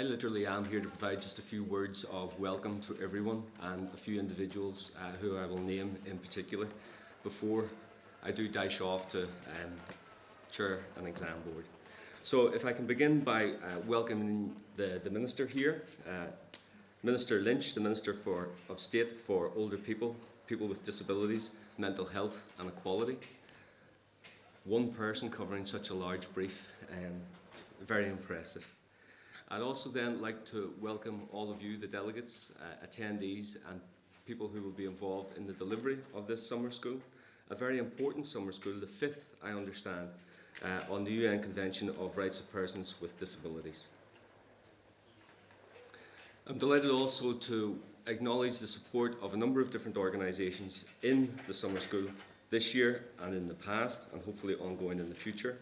I literally am here to provide just a few words of welcome to everyone and a few individuals who I will name in particular before I do dash off to chair an exam board. So if I can begin by welcoming the Minister here, Minister Lynch, the Minister of State for Older People, People with Disabilities, Mental Health and Equality. One person covering such a large brief, very impressive. I'd also then like to welcome all of you, the delegates, attendees and people who will be involved in the delivery of this summer school. A very important summer school, the fifth, I understand, on the UN Convention of Rights of Persons with Disabilities. I'm delighted also to acknowledge the support of a number of different organisations in the summer school this year and in the past, and hopefully ongoing in the future,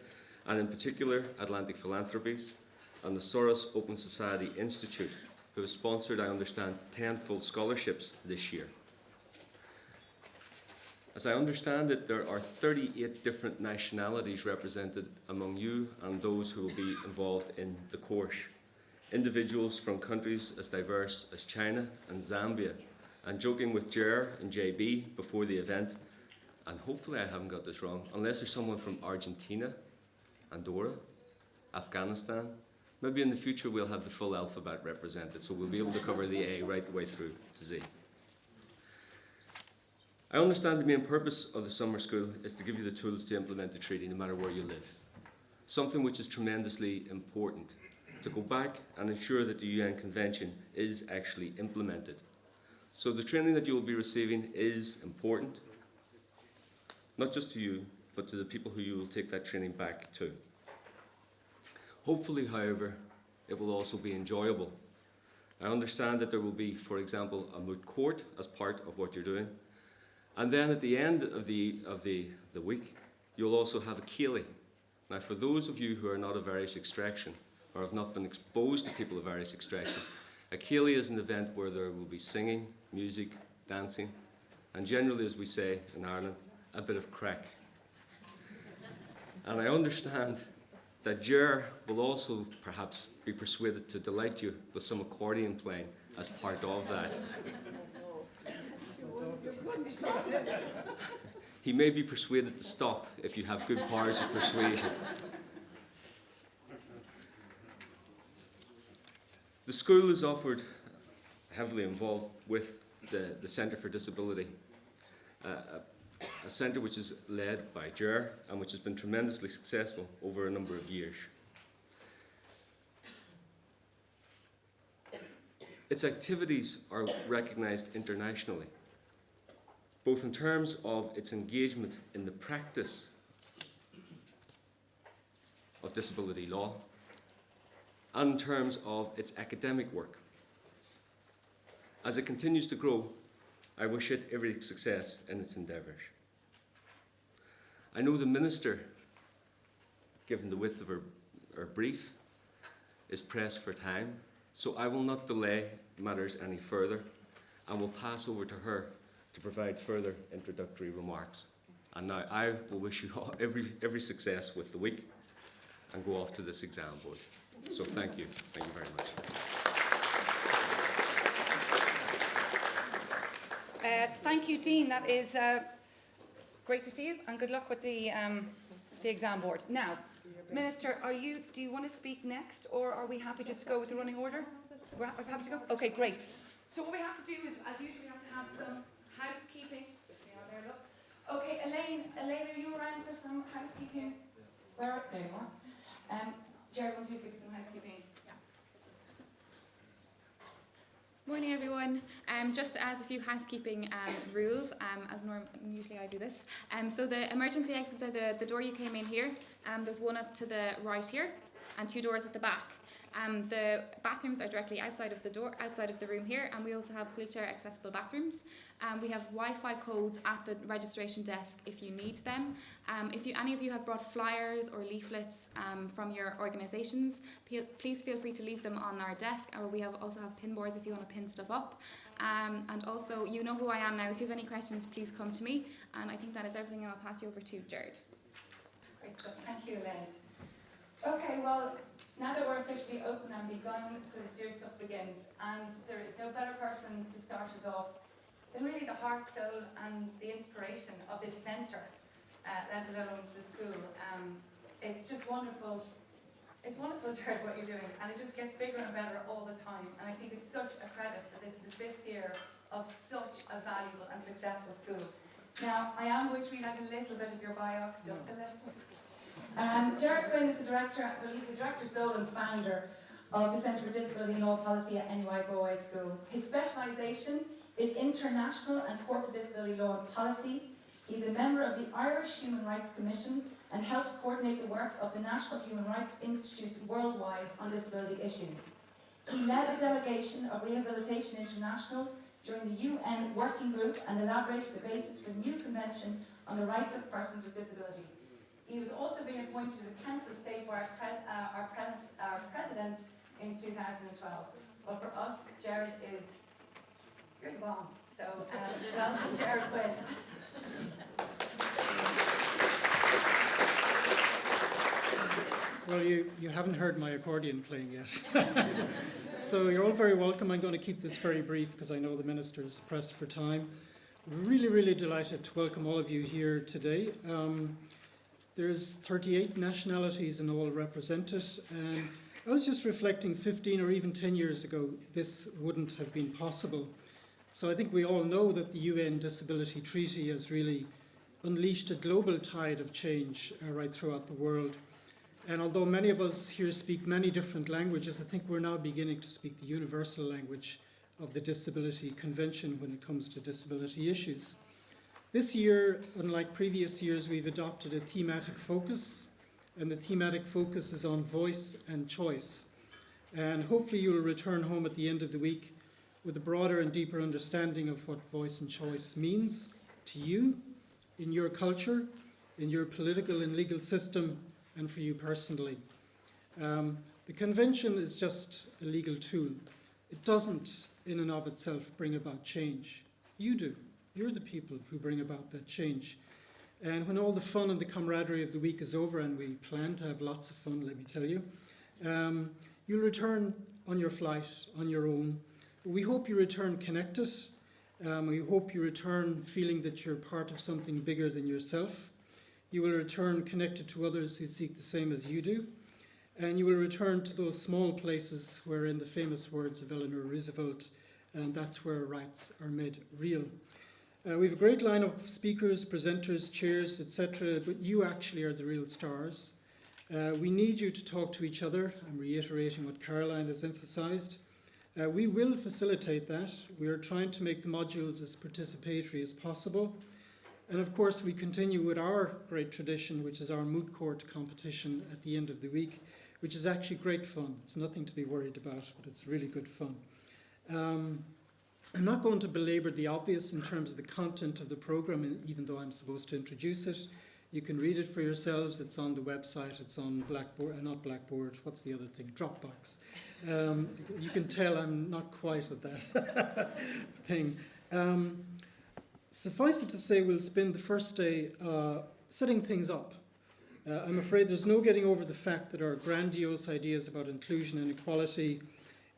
and in particular Atlantic Philanthropies and the Soros Open Society Institute, who have sponsored, I understand, 10 full scholarships this year. As I understand it, there are 38 different nationalities represented among you and those who will be involved in the course. Individuals from countries as diverse as China and Zambia. And joking with Gerard and JB before the event, and hopefully I haven't got this wrong, unless there's someone from Argentina, Andorra, Afghanistan, maybe in the future we'll have the full alphabet represented, so we'll be able to cover the A right the way through to Z. I understand the main purpose of the summer school is to give you the tools to implement the treaty no matter where you live. Something which is tremendously important, to go back and ensure that the UN Convention is actually implemented. So the training that you will be receiving is important, not just to you, but to the people who you will take that training back to. Hopefully, however, it will also be enjoyable. I understand that there will be, for example, a moot court as part of what you're doing. And then at the end of the week, you'll also have a ceilidh. Now, for those of you who are not of Irish extraction, or have not been exposed to people of Irish extraction, a ceilidh is an event where there will be singing, music, dancing, and generally, as we say in Ireland, a bit of crack. And I understand that Gerard will also perhaps be persuaded to delight you with some accordion playing as part of that. He may be persuaded to stop if you have good powers of persuasion. The school is offered, heavily involved with the Centre for Disability, a centre which is led by Gerard and which has been tremendously successful over a number of years. Its activities are recognised internationally, both in terms of its engagement in the practice of disability law and in terms of its academic work. As it continues to grow, I wish it every success in its endeavours. I know the Minister, given the width of her brief, is pressed for time, so I will not delay matters any further and will pass over to her to provide further introductory remarks. And now I will wish you all every success with the week and go off to this exam board. So thank you very much. Thank you, Dean. That is great to see you, and good luck with the exam board. Now, Minister, do you want to speak next, or are we happy just to go with the running order? We're happy to go? Okay, great. So what we have to do is, as usual, we have to have some housekeeping. Okay, Elaine, are you around for some housekeeping? There you are. Gerard, wants you to give some housekeeping. Morning everyone. Just as a few housekeeping rules, as usually I do this. So the emergency exits are the door you came in here. There's one up to the right here and two doors at the back. The bathrooms are directly outside of the room here, and we also have wheelchair accessible bathrooms. We have Wi-Fi codes at the registration desk if you need them. If any of you have brought flyers or leaflets from your organisations, please feel free to leave them on our desk, or we also have pin boards if you want to pin stuff up. And also, you know who I am now. If you have any questions, please come to me. And I think that is everything, and I'll pass you over to Gerard. Great stuff. Thank you, Elaine. Okay, well, Now that we're officially open and begun, so the serious stuff begins. And there is no better person to start us off than really the heart, soul and the inspiration of this centre, let alone the school. It's just wonderful. It's wonderful, Gerard, what you're doing, and it just gets bigger and better all the time. And I think it's such a credit that this is the 5th year of such a valuable and successful school. Now, I am going to read out a little bit of your bio, just a little. Gerard Quinn is the director, well, he's the director, sole and founder of the Centre for Disability and Law Policy at NUI Galway School. His specialisation is international and corporate disability law and policy. He's a member of the Irish Human Rights Commission and helps coordinate the work of the National Human Rights Institutes worldwide on disability issues. He led a delegation of Rehabilitation International during the UN Working Group and elaborated the basis for the new Convention on the Rights of Persons with Disability. He was also being appointed to the Council State by our President in 2012. But for us, Gerard is, you're the bomb. So welcome, Gerard Quinn. Well, you haven't heard my accordion playing yet. So you're all very welcome. I'm going to keep this very brief because I know the Minister is pressed for time. Really, really delighted to welcome all of you here today. There's 38 nationalities in all represented, and I was just reflecting 15 or even 10 years ago, this wouldn't have been possible. So I think we all know that the UN Disability Treaty has really unleashed a global tide of change right throughout the world. And although many of us here speak many different languages, I think we're now beginning to speak the universal language of the Disability Convention when it comes to disability issues. This year, unlike previous years, we've adopted a thematic focus, and the thematic focus is on voice and choice. And hopefully you'll return home at the end of the week with a broader and deeper understanding of what voice and choice means to you, in your culture, in your political and legal system, and for you personally. The convention is just a legal tool. It doesn't, in and of itself, bring about change. You do. You're the people who bring about that change. And when all the fun and the camaraderie of the week is over, and we plan to have lots of fun, let me tell you, you'll return on your flight, on your own. We hope you return connected. We hope you return feeling that you're part of something bigger than yourself. You will return connected to others who seek the same as you do. And you will return to those small places where, in the famous words of Eleanor Roosevelt, that's where rights are made real. We have a great line of speakers, presenters, chairs, etc., but you actually are the real stars. We need you to talk to each other. I'm reiterating what Caroline has emphasised. We will facilitate that. We are trying to make the modules as participatory as possible. And of course, we continue with our great tradition, which is our moot court competition at the end of the week, which is actually great fun. It's nothing to be worried about, but it's really good fun. I'm not going to belabor the obvious in terms of the content of the programme, even though I'm supposed to introduce it. You can read it for yourselves. It's on the website. It's on Blackboard, not Blackboard. What's the other thing? Dropbox. You can tell I'm not quite at that thing. Suffice it to say, we'll spend the first day setting things up. I'm afraid there's no getting over the fact that our grandiose ideas about inclusion and equality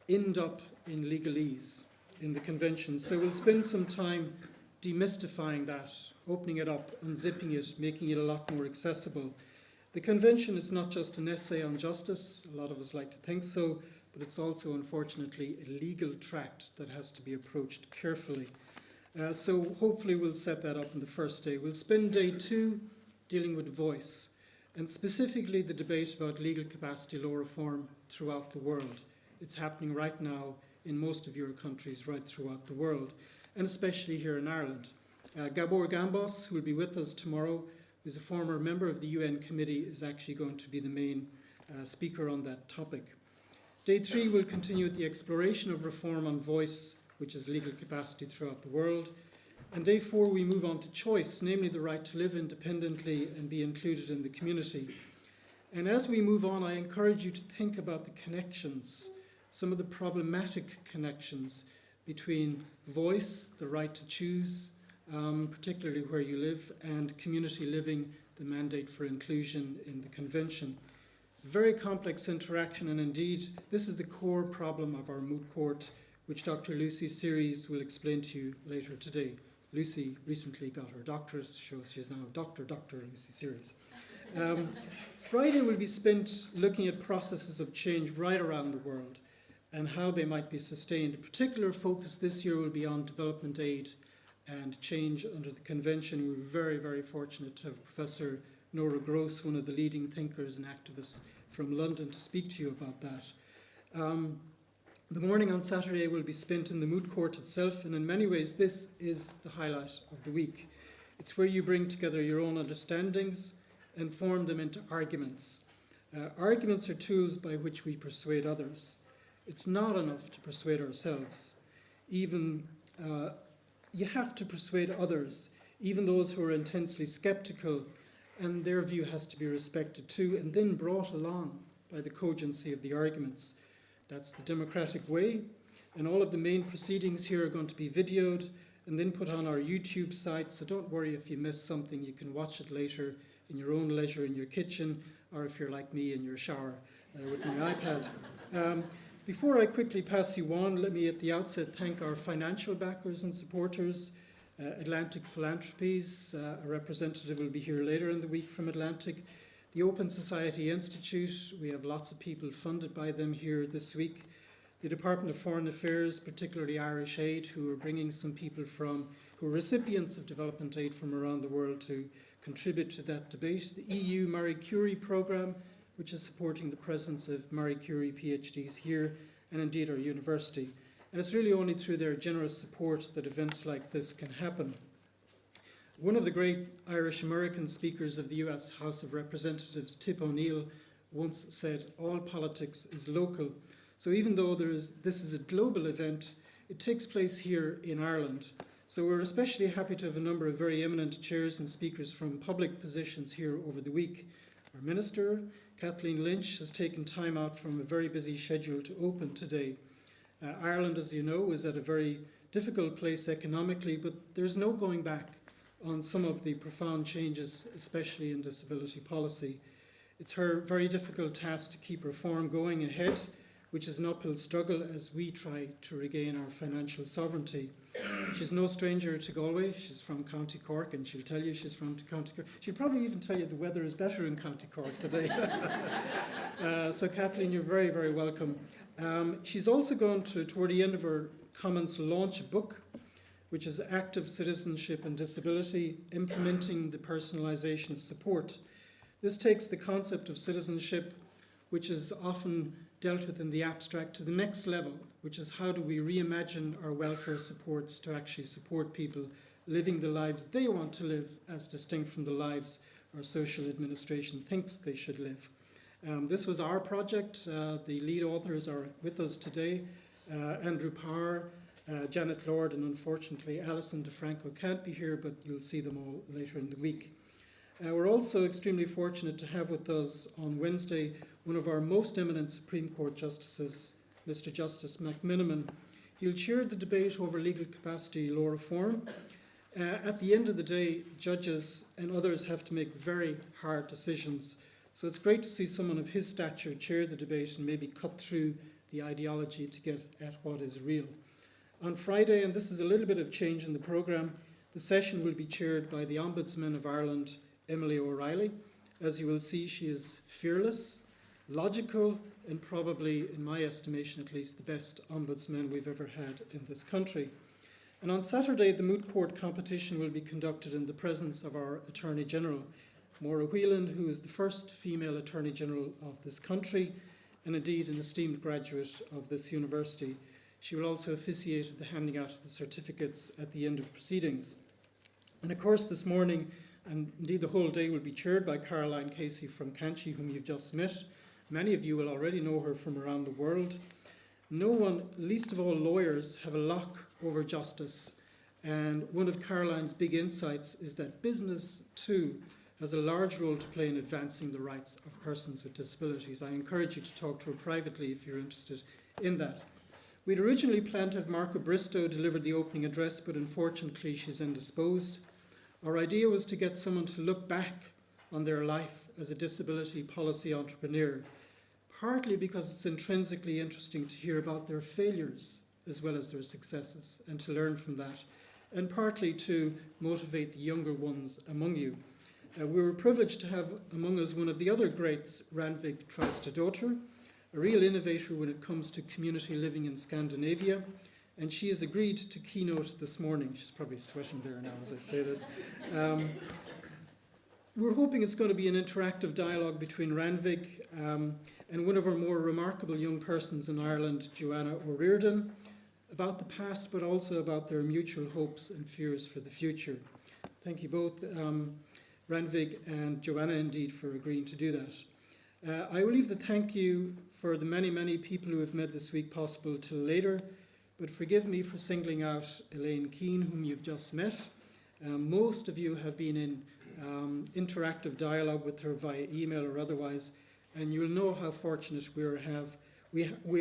end up in legalese in the convention. So we'll spend some time demystifying that, opening it up, unzipping it, making it a lot more accessible. The convention is not just an essay on justice, a lot of us like to think so, but it's also, unfortunately, a legal tract that has to be approached carefully. So hopefully we'll set that up on the first day. We'll spend day 2 dealing with voice, and specifically the debate about legal capacity law reform throughout the world. It's happening right now in most of your countries right throughout the world, and especially here in Ireland. Gabor Gambos, who will be with us tomorrow, who's a former member of the UN committee, is actually going to be the main speaker on that topic. Day 3 will continue with the exploration of reform on voice, which is legal capacity throughout the world. And day 4 we move on to choice, namely the right to live independently and be included in the community. And as we move on, I encourage you to think about the connections, some of the problematic connections between voice, the right to choose, particularly where you live, and community living, the mandate for inclusion in the convention. Very complex interaction, and indeed, this is the core problem of our moot court, which Dr. Lucy Series will explain to you later today. Lucy recently got her doctorate, so she's now Dr. Lucy Series. Friday will be spent looking at processes of change right around the world and how they might be sustained. A particular focus this year will be on development aid and change under the convention. We're very, very fortunate to have Professor Nora Gross, one of the leading thinkers and activists from London, to speak to you about that. The morning on Saturday will be spent in the moot court itself, and in many ways this is the highlight of the week. It's where you bring together your own understandings and form them into arguments. Arguments are tools by which we persuade others. It's not enough to persuade ourselves. Even you have to persuade others, even those who are intensely skeptical, and their view has to be respected too, and then brought along by the cogency of the arguments. That's the democratic way, and all of the main proceedings here are going to be videoed and then put on our YouTube site, so don't worry if you miss something. You can watch it later in your own leisure in your kitchen, or if you're like me in your shower with my iPad. Before I quickly pass you on, let me at the outset thank our financial backers and supporters. Atlantic Philanthropies, a representative will be here later in the week from Atlantic. The Open Society Institute, we have lots of people funded by them here this week. The Department of Foreign Affairs, particularly Irish Aid, who are bringing some people who are recipients of development aid from around the world to contribute to that debate. The EU Marie Curie programme, which is supporting the presence of Marie Curie PhDs here, and indeed our university. And it's really only through their generous support that events like this can happen. One of the great Irish-American speakers of the US House of Representatives, Tip O'Neill, once said, "All politics is local." So even though this is a global event, it takes place here in Ireland. So we're especially happy to have a number of very eminent chairs and speakers from public positions here over the week. Our Minister, Kathleen Lynch, has taken time out from a very busy schedule to open today. Ireland, as you know, is at a very difficult place economically, but there's no going back on some of the profound changes, especially in disability policy. It's her very difficult task to keep reform going ahead, which is an uphill struggle as we try to regain our financial sovereignty. She's no stranger to Galway. She's from County Cork, and she'll tell you she's from County Cork. She'll probably even tell you the weather is better in County Cork today. So Kathleen, you're very, very welcome. She's also going to, toward the end of her comments, launch a book, which is Active Citizenship and Disability, Implementing the Personalization of Support. This takes the concept of citizenship, which is often dealt with in the abstract, to the next level, which is how do we reimagine our welfare supports to actually support people living the lives they want to live as distinct from the lives our social administration thinks they should live. This was our project. The lead authors are with us today. Andrew Power, Janet Lord, and unfortunately Alison deFranco can't be here, but you'll see them all later in the week. We're also extremely fortunate to have with us on Wednesday one of our most eminent Supreme Court justices, Mr. Justice McMiniman. He'll chair the debate over legal capacity law reform. At the end of the day, judges and others have to make very hard decisions. So it's great to see someone of his stature chair the debate and maybe cut through the ideology to get at what is real. On Friday, and this is a little bit of change in the programme, the session will be chaired by the Ombudsman of Ireland, Emily O'Reilly. As you will see, she is fearless, logical, and probably, in my estimation at least, the best ombudsman we've ever had in this country. And on Saturday, the moot court competition will be conducted in the presence of our Attorney General, Maura Whelan, who is the first female Attorney General of this country, and indeed an esteemed graduate of this university. She will also officiate at the handing out of the certificates at the end of proceedings. And of course, this morning, and indeed the whole day, will be chaired by Caroline Casey from Kanchi, whom you've just met. Many of you will already know her from around the world. No one, least of all lawyers, have a lock over justice. And one of Caroline's big insights is that business, too, has a large role to play in advancing the rights of persons with disabilities. I encourage you to talk to her privately if you're interested in that. We'd originally planned to have Marco Bristow deliver the opening address, but unfortunately she's indisposed. Our idea was to get someone to look back on their life as a disability policy entrepreneur, partly because it's intrinsically interesting to hear about their failures as well as their successes and to learn from that, and partly to motivate the younger ones among you. We were privileged to have among us one of the other greats, Rannveig Traustadottir, a real innovator when it comes to community living in Scandinavia, and she has agreed to keynote this morning. She's probably sweating there now as I say this. We're hoping it's going to be an interactive dialogue between Rannveig and one of our more remarkable young persons in Ireland, Joanne O'Riordan, about the past but also about their mutual hopes and fears for the future. Thank you both, Rannveig and Joanne, indeed, for agreeing to do that. I will leave the thank you for the many, many people who have made this week possible till later, but forgive me for singling out Elaine Keane, whom you've just met. Most of you have been in interactive dialogue with her via email or otherwise, and you'll know how fortunate we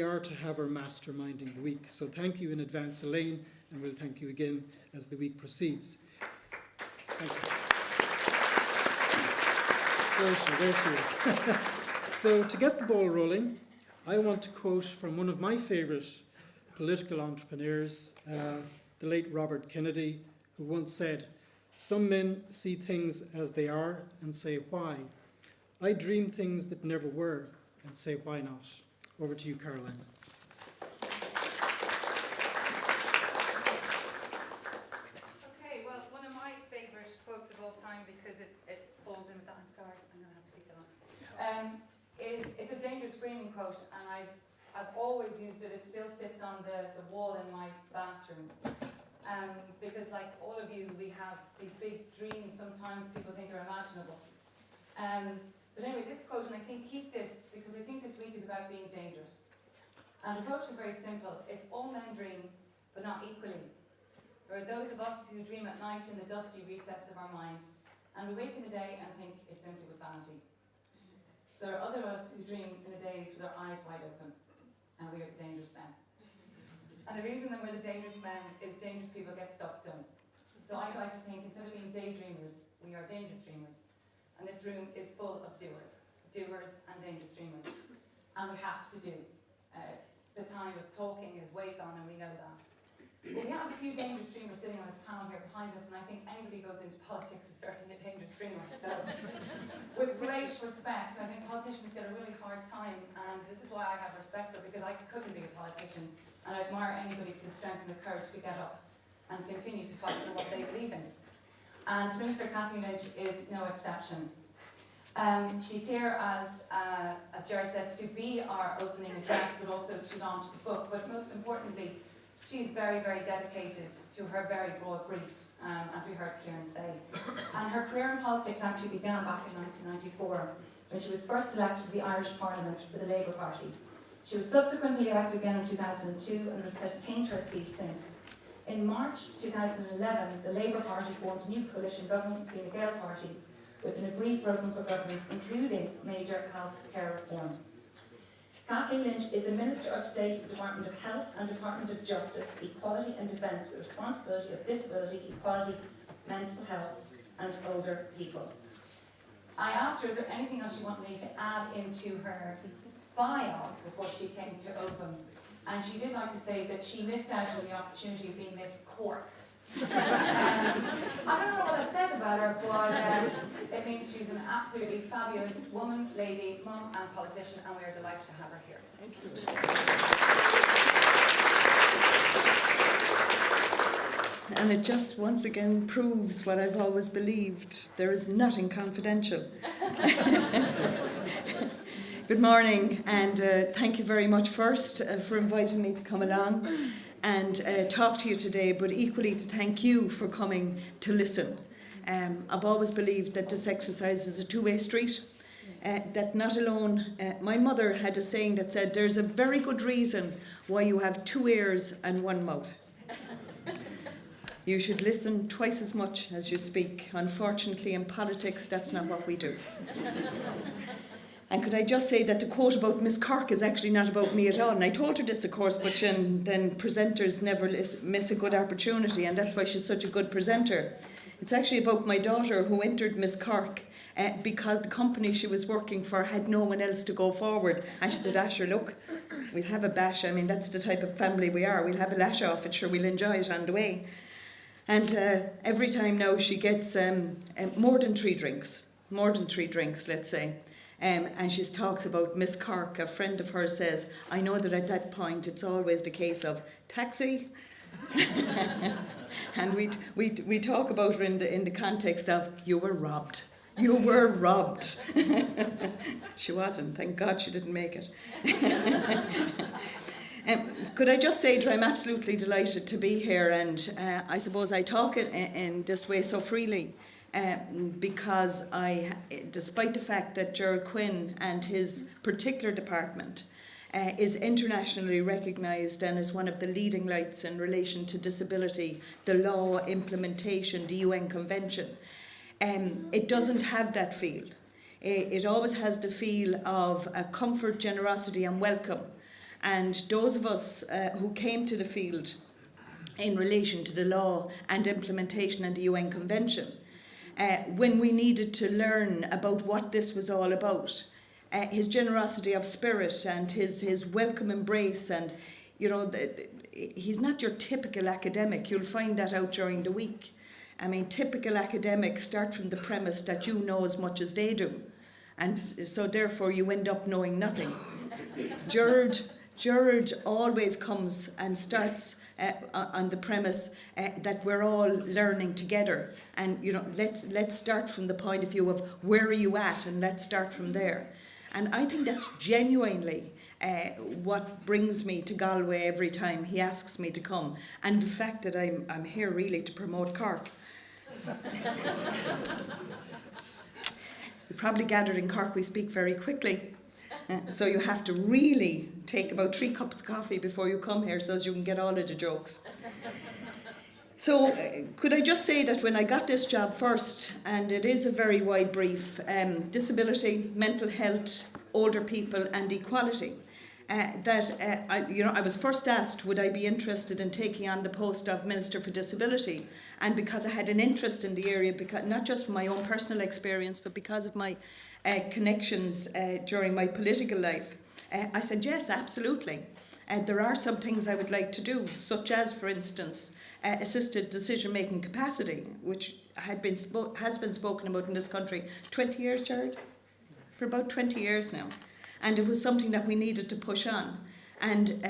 are to have her masterminding the week. So thank you in advance, Elaine, and we'll thank you again as the week proceeds. Thank you. There she is. So to get the ball rolling, I want to quote from one of my favourite political entrepreneurs, the late Robert Kennedy, who once said, "Some men see things as they are and say, why? I dream things that never were and say, why not?" Over to you, Caroline. Okay, well, one of my favourite quotes of all time, because it falls in with that, I'm sorry, I'm going to have to take that on, is it's a dangerous screaming quote, and I've always used it. It still sits on the wall in my bathroom. Because like all of you, we have these big dreams sometimes people think are imaginable. But anyway, this quote, and I think keep this, because I think this week is about being dangerous. And the quote is very simple. It's all men dream, but not equally. There are those of us who dream at night in the dusty recess of our mind, and we wake in the day and think it simply was vanity. There are other us who dream in the days with our eyes wide open, and we are the dangerous men. And the reason that we're the dangerous men is dangerous people get stuff done. So I like to think, instead of being daydreamers, we are dangerous dreamers. And this room is full of doers and dangerous dreamers. And we have to do. The time of talking is way gone, and we know that. But we have a few dangerous dreamers sitting on this panel here behind us, and I think anybody who goes into politics is certainly a dangerous dreamer. So, with great respect, I think politicians get a really hard time, and this is why I have respect for it, because I couldn't be a politician. And I admire anybody for the strength and the courage to get up and continue to fight for what they believe in. And Minister Kathleen Lynch is no exception. She's here, as Gerard said, to be our opening address, but also to launch the book. But most importantly, she's very, very dedicated to her very broad brief, as we heard Ciaran say. And her career in politics actually began back in 1994, when she was first elected to the Irish Parliament for the Labour Party. She was subsequently elected again in 2002 and has retained her seat since. In March 2011, the Labour Party formed a new coalition government between the Gael Party with an agreed programme for government, including major health care reform. Kathleen Lynch is the Minister of State at the Department of Health and Department of Justice, Equality and Defence, with responsibility of disability, equality, mental health and older people. I asked her, is there anything else she wanted me to add into her bio before she came to Open, and she did like to say that she missed out on the opportunity of being Miss Cork. I don't know what that says about her, but it means she's an absolutely fabulous woman, lady, mum and politician, and we are delighted to have her here. Thank you. And it just once again proves what I've always believed. There is nothing confidential. Good morning, and thank you very much first for inviting me to come along and talk to you today, but equally to thank you for coming to listen. I've always believed that this exercise is a two-way street, that not alone, my mother had a saying that said, there's a very good reason why you have two ears and one mouth. You should listen twice as much as you speak. Unfortunately, in politics, that's not what we do. And could I just say that the quote about Miss Cork is actually not about me at all. And I told her this, of course, but then presenters never miss a good opportunity, and that's why she's such a good presenter. It's actually about my daughter who entered Miss Cork because the company she was working for had no one else to go forward. And she said, Asher, look, we'll have a bash. I mean, that's the type of family we are. We'll have a lash off it, sure, we'll enjoy it on the way. And every time now she gets more than 3 drinks, let's say. And she talks about Miss Cork. A friend of hers says, I know that at that point it's always the case of taxi. And we talk about her in the context of, you were robbed. You were robbed. She wasn't. Thank God she didn't make it. Could I just say that I'm absolutely delighted to be here, and I suppose I talk in this way so freely because despite the fact that Gerard Quinn and his particular department is internationally recognised and is one of the leading lights in relation to disability, the law, implementation, the UN Convention, it doesn't have that feel. It always has the feel of comfort, generosity and welcome. And those of us who came to the field in relation to the law and implementation and the UN Convention, when we needed to learn about what this was all about, his generosity of spirit and his welcome embrace, and he's not your typical academic. You'll find that out during the week. I mean, typical academics start from the premise that you know as much as they do, and so therefore you end up knowing nothing. Gerard always comes and starts on the premise that we're all learning together, and let's start from the point of view of where are you at, and let's start from there. And I think that's genuinely what brings me to Galway every time he asks me to come, and the fact that I'm here really to promote Cork. You probably gathered in Cork we speak very quickly. So you have to really take about 3 cups of coffee before you come here so as you can get all of the jokes. So could I just say that when I got this job first, and it is a very wide brief, disability, mental health, older people and equality, I was first asked would I be interested in taking on the post of Minister for Disability, and because I had an interest in the area, because not just from my own personal experience but because of my connections during my political life, I said yes, absolutely. There are some things I would like to do, such as, for instance, assisted decision-making capacity, which has been spoken about in this country 20 years, Gerard? For about 20 years now. And it was something that we needed to push on. And,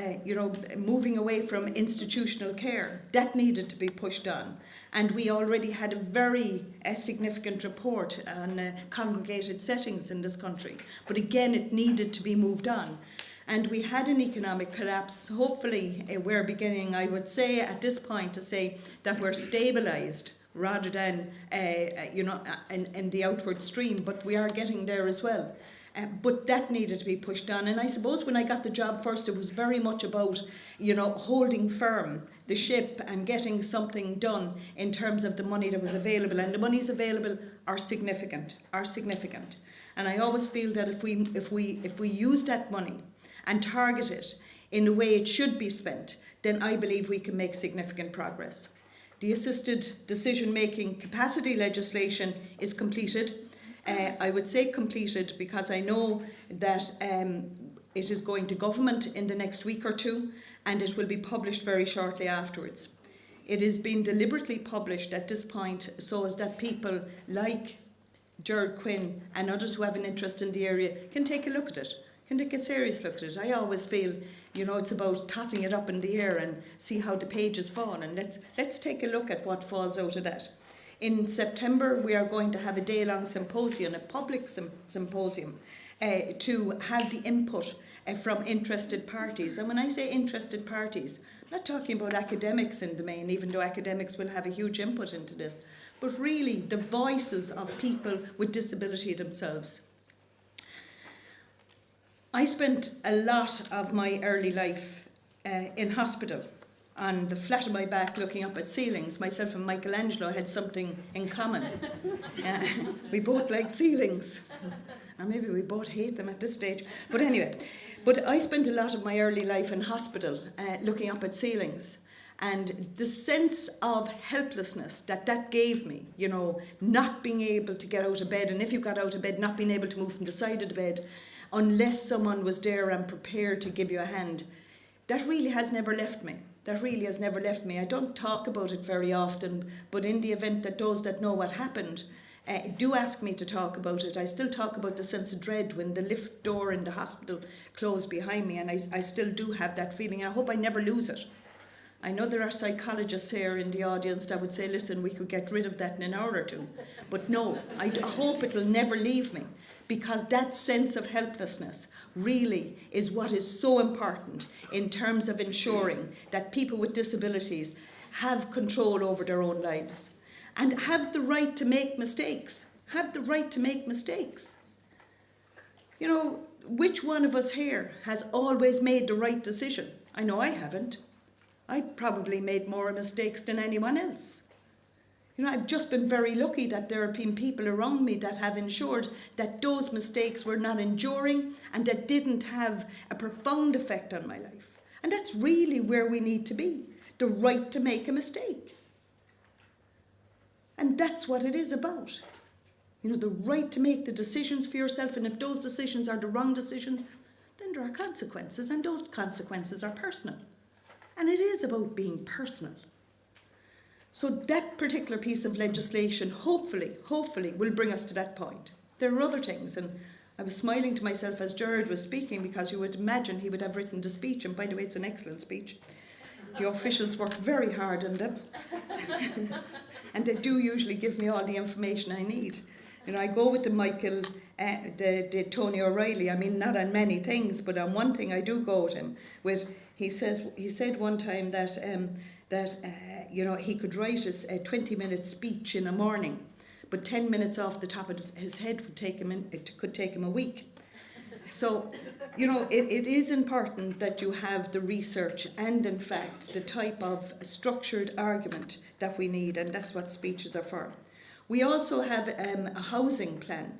moving away from institutional care, that needed to be pushed on. And we already had a very significant report on congregated settings in this country. But again, it needed to be moved on. And we had an economic collapse. Hopefully, we're beginning, I would say, at this point, to say that we're stabilised rather than, in the outward stream. But we are getting there as well. But that needed to be pushed on. And I suppose when I got the job first, it was very much about, holding firm the ship and getting something done in terms of the money that was available. And the monies available are significant. And I always feel that if we use that money and target it in the way it should be spent, then I believe we can make significant progress. The assisted decision-making capacity legislation is completed. I would say completed because I know that it is going to government in the next week or 2, and it will be published very shortly afterwards. It is being deliberately published at this point so as that people like Gerard Quinn and others who have an interest in the area can take a look at it, can take a serious look at it. I always feel, it's about tossing it up in the air and see how the pages fall, and let's take a look at what falls out of that. In September, we are going to have a day-long symposium, a public symposium, to have the input from interested parties. And when I say interested parties, I'm not talking about academics in the main, even though academics will have a huge input into this, but really the voices of people with disability themselves. I spent a lot of my early life in hospital, on the flat of my back looking up at ceilings. Myself and Michelangelo had something in common. We both like ceilings. Or maybe we both hate them at this stage. But anyway, I spent a lot of my early life in hospital looking up at ceilings. And the sense of helplessness that gave me, you know, not being able to get out of bed, and if you got out of bed, not being able to move from the side of the bed unless someone was there and prepared to give you a hand, that really has never left me. That really has never left me. I don't talk about it very often, but in the event that those that know what happened do ask me to talk about it, I still talk about the sense of dread when the lift door in the hospital closed behind me, and I still do have that feeling. I hope I never lose it. I know there are psychologists here in the audience that would say, listen, we could get rid of that in an hour or two. But no, I hope it will never leave me, because that sense of helplessness really is what is so important in terms of ensuring that people with disabilities have control over their own lives and have the right to make mistakes. Have the right to make mistakes. You know, which one of us here has always made the right decision? I know I haven't. I probably made more mistakes than anyone else. You know, I've just been very lucky that there have been people around me that have ensured that those mistakes were not enduring and that didn't have a profound effect on my life. And that's really where we need to be, the right to make a mistake. And that's what it is about. You know, the right to make the decisions for yourself, and if those decisions are the wrong decisions, then there are consequences, and those consequences are personal. And it is about being personal. So that particular piece of legislation, hopefully, will bring us to that point. There are other things, and I was smiling to myself as Gerard was speaking, because you would imagine he would have written the speech, and by the way, it's an excellent speech. The officials work very hard on them. And they do usually give me all the information I need. You know, I go with the Michael, the Tony O'Reilly. I mean, not on many things, but on one thing I do go with him. He said one time that you know, he could write a 20-minute speech in a morning, but 10 minutes off the top of his head could take him a week. So, you know, it is important that you have the research and, in fact, the type of structured argument that we need, and that's what speeches are for. We also have a housing plan,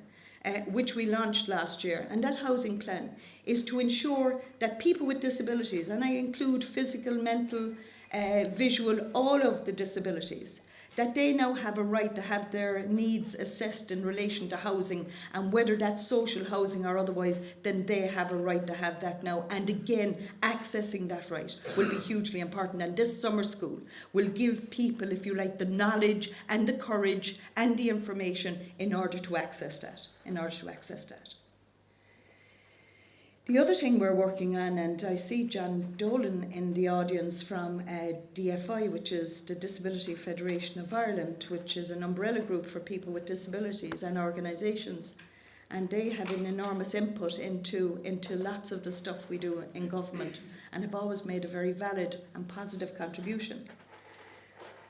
which we launched last year, and that housing plan is to ensure that people with disabilities, and I include physical, mental, visual, all of the disabilities, that they now have a right to have their needs assessed in relation to housing, and whether that's social housing or otherwise, then they have a right to have that now. And again, accessing that right will be hugely important, and this summer school will give people, if you like, the knowledge and the courage and the information in order to access that. The other thing we're working on, and I see John Dolan in the audience from DFI, which is the Disability Federation of Ireland, which is an umbrella group for people with disabilities and organisations, and they have an enormous input into lots of the stuff we do in government, and have always made a very valid and positive contribution.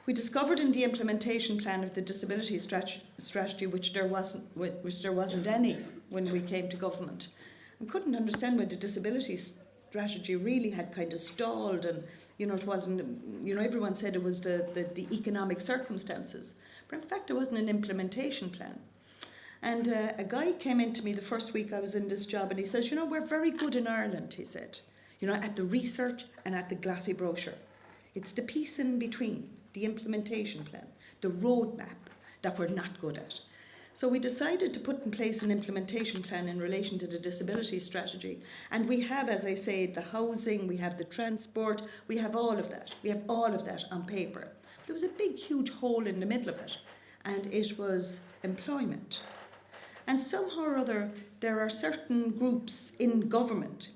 We discovered in the implementation plan of the disability strategy, which there wasn't any when we came to government. I couldn't understand why the disability strategy really had kind of stalled, and you know, it wasn't, you know, everyone said it was the economic circumstances, but in fact it wasn't an implementation plan. And a guy came into me the first week I was in this job, and he says, you know, we're very good in Ireland, he said, you know, at the research and at the glossy brochure. It's the piece in between, the implementation plan, the roadmap, that we're not good at. So we decided to put in place an implementation plan in relation to the disability strategy. And we have, as I say, the housing, we have the transport, we have all of that. We have all of that on paper. There was a big, huge hole in the middle of it, and it was employment. And somehow or other, there are certain groups in government,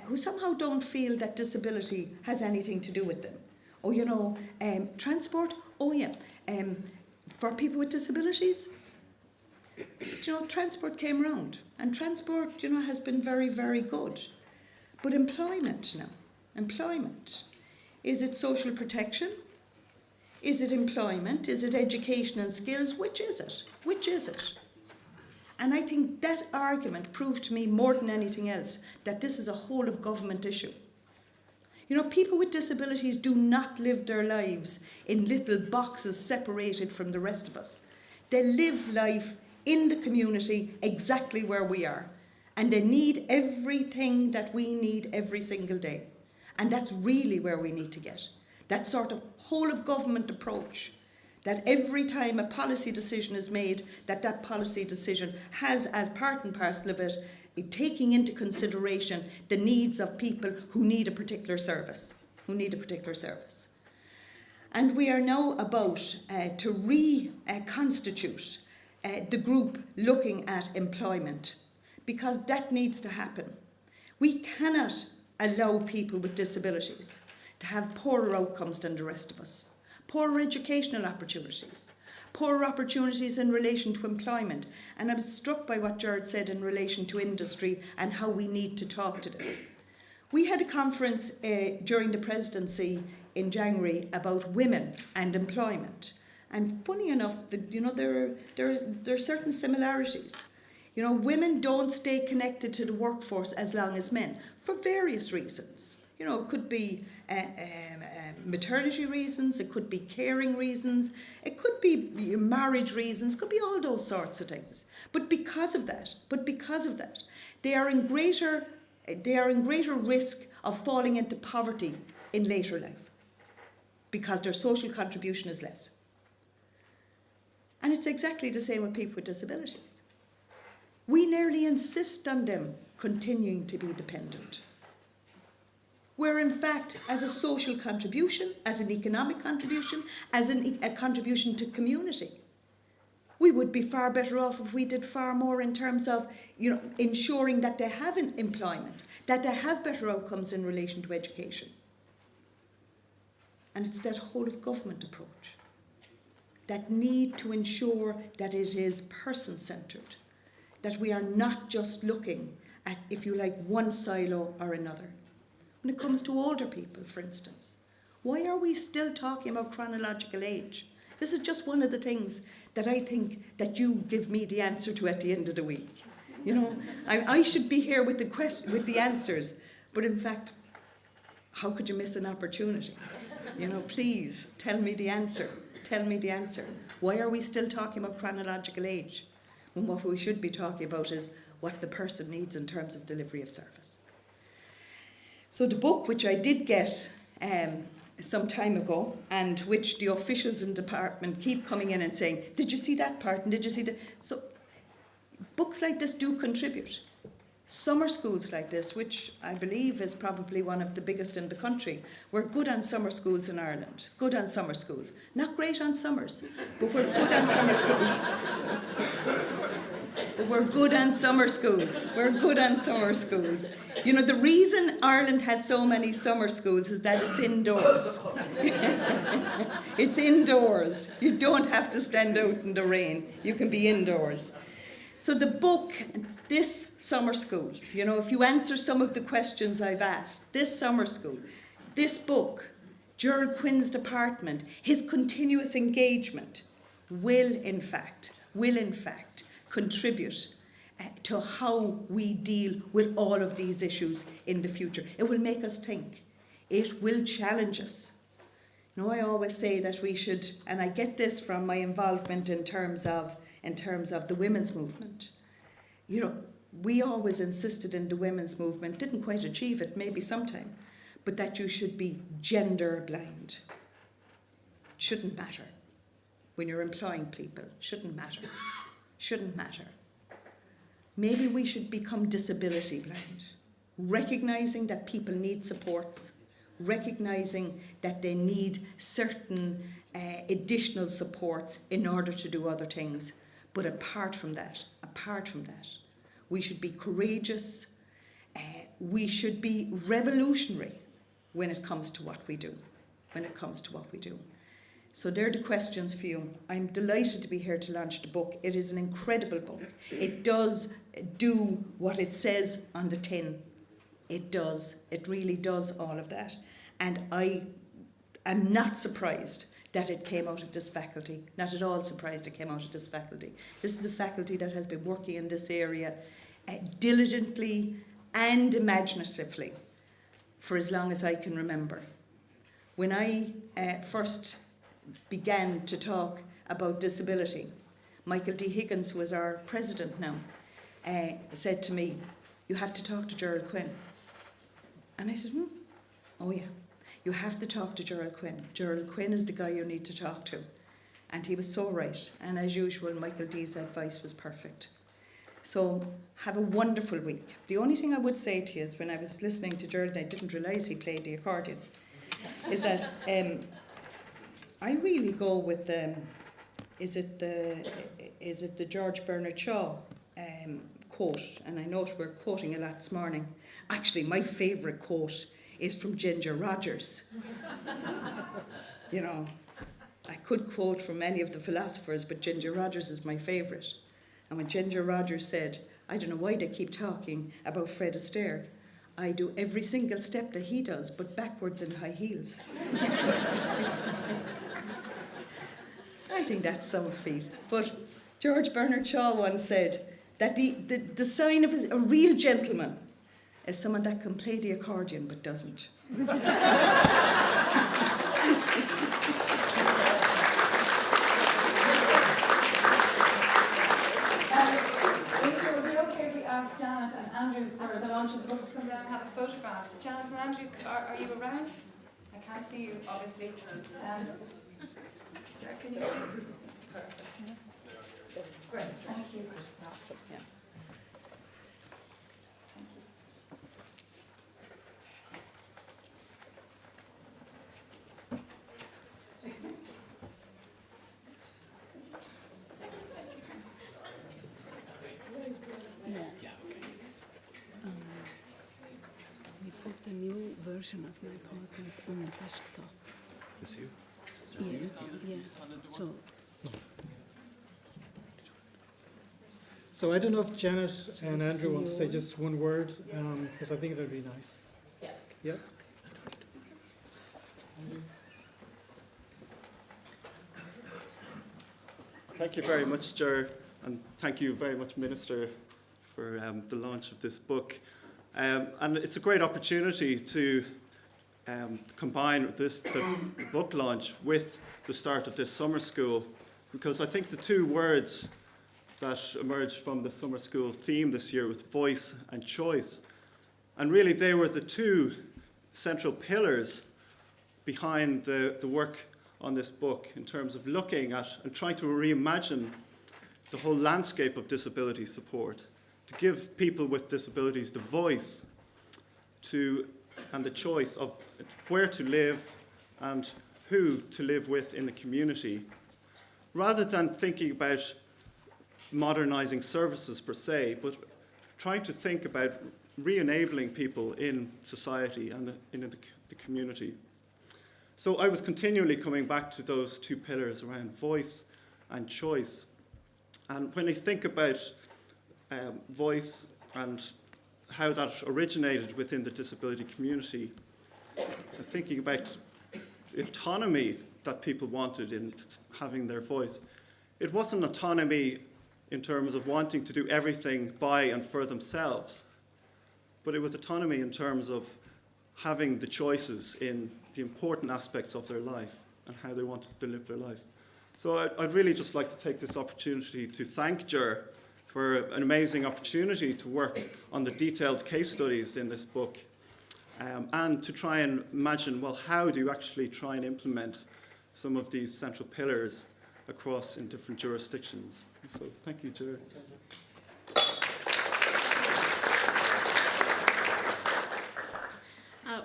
who somehow don't feel that disability has anything to do with them. Oh, you know, transport, oh yeah. For people with disabilities, you know, transport came around, and transport, you know, has been very, very good. But employment now, is it social protection? Is it employment? Is it education and skills? Which is it? And I think that argument proved to me more than anything else that this is a whole of government issue. You know, people with disabilities do not live their lives in little boxes separated from the rest of us. They live life in the community exactly where we are. And they need everything that we need every single day. And that's really where we need to get. That sort of whole of government approach, that every time a policy decision is made, that policy decision has as part and parcel of it, taking into consideration the needs of people who need a particular service, And we are now about to reconstitute the group looking at employment, because that needs to happen. We cannot allow people with disabilities to have poorer outcomes than the rest of us, poorer educational opportunities, poorer opportunities in relation to employment. And I was struck by what Gerard said in relation to industry and how we need to talk to them. We had a conference during the presidency in January about women and employment. And funny enough, there are certain similarities. Women don't stay connected to the workforce as long as men, for various reasons. It could be maternity reasons, it could be caring reasons, it could be marriage reasons, it could be all those sorts of things. But because of that, they are in greater risk of falling into poverty in later life, because their social contribution is less. And it's exactly the same with people with disabilities. We nearly insist on them continuing to be dependent, where in fact, as a social contribution, as an economic contribution, as a contribution to community, we would be far better off if we did far more in terms of ensuring that they have employment, that they have better outcomes in relation to education. And it's that whole of government approach, that need to ensure that it is person-centred, that we are not just looking at, if you like, one silo or another. When it comes to older people, for instance, why are we still talking about chronological age? This is just one of the things that I think that you give me the answer to at the end of the week. I should be here with the answers, but in fact, how could you miss an opportunity? Please tell me the answer. Tell me the answer. Why are we still talking about chronological age when what we should be talking about is what the person needs in terms of delivery of service? So the book, which I did get some time ago, and which the officials in the department keep coming in and saying, did you see that part and did you see that? So books like this do contribute. Summer schools like this, which I believe is probably one of the biggest in the country. We're good on summer schools in Ireland. Good on summer schools. Not great on summers, but we're good on summer schools. We're good on summer schools. The reason Ireland has so many summer schools is that it's indoors. It's indoors. You don't have to stand out in the rain. You can be indoors. So the book, this summer school, if you answer some of the questions I've asked, this summer school, this book, Gerard Quinn's department, his continuous engagement will in fact contribute to how we deal with all of these issues in the future. It will make us think. It will challenge us. I always say that we should, and I get this from my involvement in terms of the women's movement. We always insisted in the women's movement, didn't quite achieve it, maybe sometime, but that you should be gender blind. Shouldn't matter. When you're employing people, shouldn't matter. Maybe we should become disability blind, recognising that people need supports, recognising that they need certain additional supports in order to do other things. But apart from that, we should be courageous, we should be revolutionary when it comes to what we do. So there are the questions for you. I'm delighted to be here to launch the book. It is an incredible book. It does do what it says on the tin. It does. It really does all of that. And I am not surprised that it came out of this faculty. Not at all surprised it came out of this faculty. This is a faculty that has been working in this area diligently and imaginatively for as long as I can remember. When I first began to talk about disability, Michael D. Higgins, who is our president now, said to me, you have to talk to Gerard Quinn. And I said, Oh yeah. You have to talk to Gerard Quinn. Gerard Quinn is the guy you need to talk to. And he was so right. And as usual, Michael D's advice was perfect. So have a wonderful week. The only thing I would say to you is when I was listening to Gerard, I didn't realise he played the accordion, is that I really go with is it the George Bernard Shaw quote? And I know we're quoting a lot this morning. Actually, my favourite quote is from Ginger Rogers. You know, I could quote from many of the philosophers, but Ginger Rogers is my favourite. And when Ginger Rogers said, I don't know why they keep talking about Fred Astaire, I do every single step that he does, but backwards in high heels. I think that's some feat. But George Bernard Shaw once said that the sign of a real gentleman is someone that can play the accordion but doesn't. Would it be okay if we ask Janet and Andrew for the launch of the book to come down and have a photograph? Janet and Andrew, are you around? I can't see you, obviously. Can you see? Perfect. Great, thank you. Yeah. We put the new version of my PowerPoint on the desktop. This you? Yeah. So So I don't know if Janet and Andrew want to say just one word, because I think it would be nice. Yeah. Yeah. Thank you very much, Gerard, and thank you very much, Minister, for the launch of this book. And it's a great opportunity to combine the book launch with the start of this summer school, because I think the two words that emerged from the summer school theme this year was voice and choice. And really they were the two central pillars behind the work on this book in terms of looking at and trying to reimagine the whole landscape of disability support, to give people with disabilities the voice to and the choice of where to live and who to live with in the community, rather than thinking about modernising services per se, but trying to think about re-enabling people in society and in the community. So I was continually coming back to those two pillars around voice and choice. And when I think about voice and how that originated within the disability community, I'm thinking about the autonomy that people wanted in having their voice. It wasn't autonomy in terms of wanting to do everything by and for themselves, but it was autonomy in terms of having the choices in the important aspects of their life and how they wanted to live their life. So I'd really just like to take this opportunity to thank Gerard for an amazing opportunity to work on the detailed case studies in this book, and to try and imagine, well, how do you actually try and implement some of these central pillars across in different jurisdictions. So thank you, Gerard.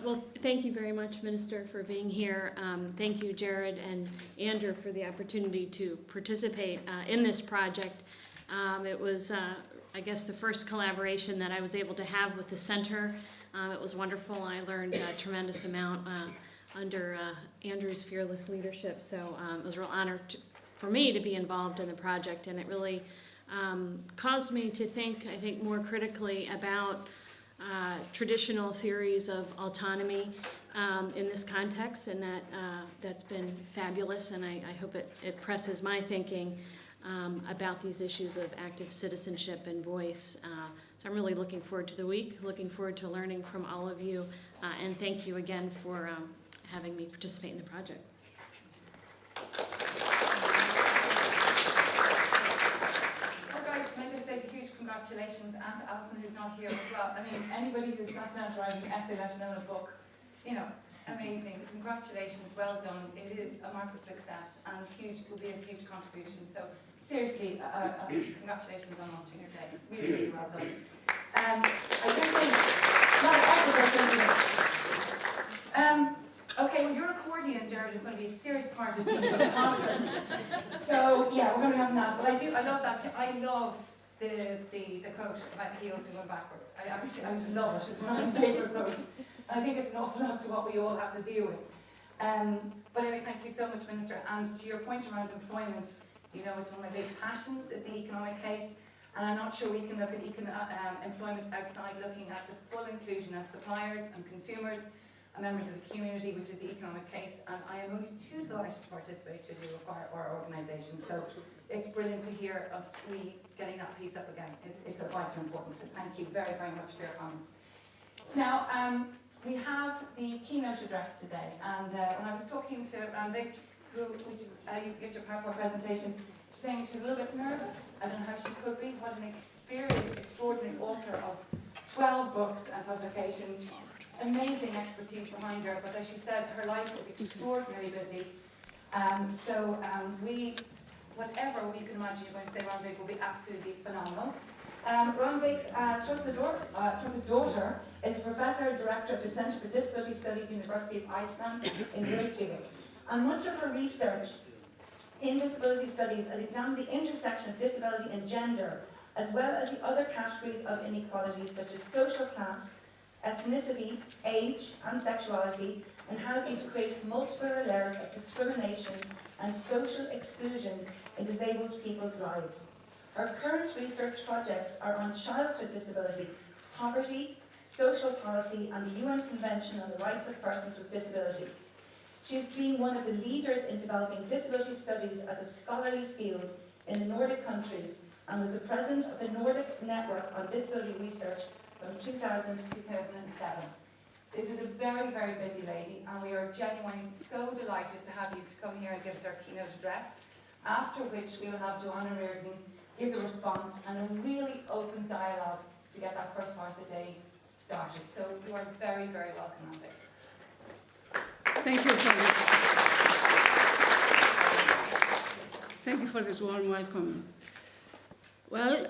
Well, thank you very much, Minister, for being here. Thank you, Gerard and Andrew, for the opportunity to participate in this project. It was, I guess, the first collaboration that I was able to have with the center. It was wonderful. I learned a tremendous amount under Andrew's fearless leadership. So it was a real honor for me to be involved in the project, and it really caused me to think, I think, more critically about traditional theories of autonomy in this context, and that's been fabulous, and I hope it presses my thinking about these issues of active citizenship and voice. So I'm really looking forward to the week, looking forward to learning from all of you, and thank you again for having me participate in the project. Can I just say huge congratulations, and to Alison, who's not here as well. I mean, anybody who sat down to write an essay, let alone a book, you know, Amazing. Congratulations. Well done. It is a mark of success and will be a huge contribution. So seriously, congratulations on launching today. Really, really well done. I just think okay, well, your accordion, Gerard, is going to be a serious part of the conference. So yeah, we're going to have that. But I love that. I love the quote about heels and going backwards. I just love it. It's one of my favourite quotes. I think it's an awful lot to what we all have to deal with. But anyway, thank you so much, Minister. And to your point around employment, you know, it's one of my big passions, is the economic case. And I'm not sure we can look at employment outside looking at the full inclusion as suppliers and consumers and members of the community, which is the economic case. And I am only too delighted to participate should you require our organisation. So it's brilliant to hear us getting that piece up again. It's of vital importance. So thank you very, very much for your comments. Now, we have the keynote address today. And when I was talking to Rannveig, who you get your PowerPoint presentation, she's saying she's a little bit nervous. I don't know how she could be. What an experienced, extraordinary author of 12 books and publications. Amazing expertise behind her, but as she said, her life is extraordinarily busy. Whatever we can imagine you're going to say, Rannveig, will be absolutely phenomenal. Rannveig Traustadottir is a professor and director of the Centre for Disability Studies, University of Iceland in Reykjavik. And much of her research in disability studies has examined the intersection of disability and gender, as well as the other categories of inequalities such as social class, ethnicity, age and sexuality, and how these create multiple layers of discrimination and social exclusion in disabled people's lives. Her current research projects are on childhood disability, poverty, social policy, and the UN Convention on the Rights of Persons with Disability. She has been one of the leaders in developing disability studies as a scholarly field in the Nordic countries and was the president of the Nordic Network on Disability Research from 2000 to 2007. This is a very, very busy lady, and we are genuinely so delighted to have you to come here and give us our keynote address, after which we will have Joanne and Reardon give the response and a really open dialogue to get that first part of the day started. So you are very, very welcome, Rannveig. Thank you for this. Thank you for this warm welcome. Well,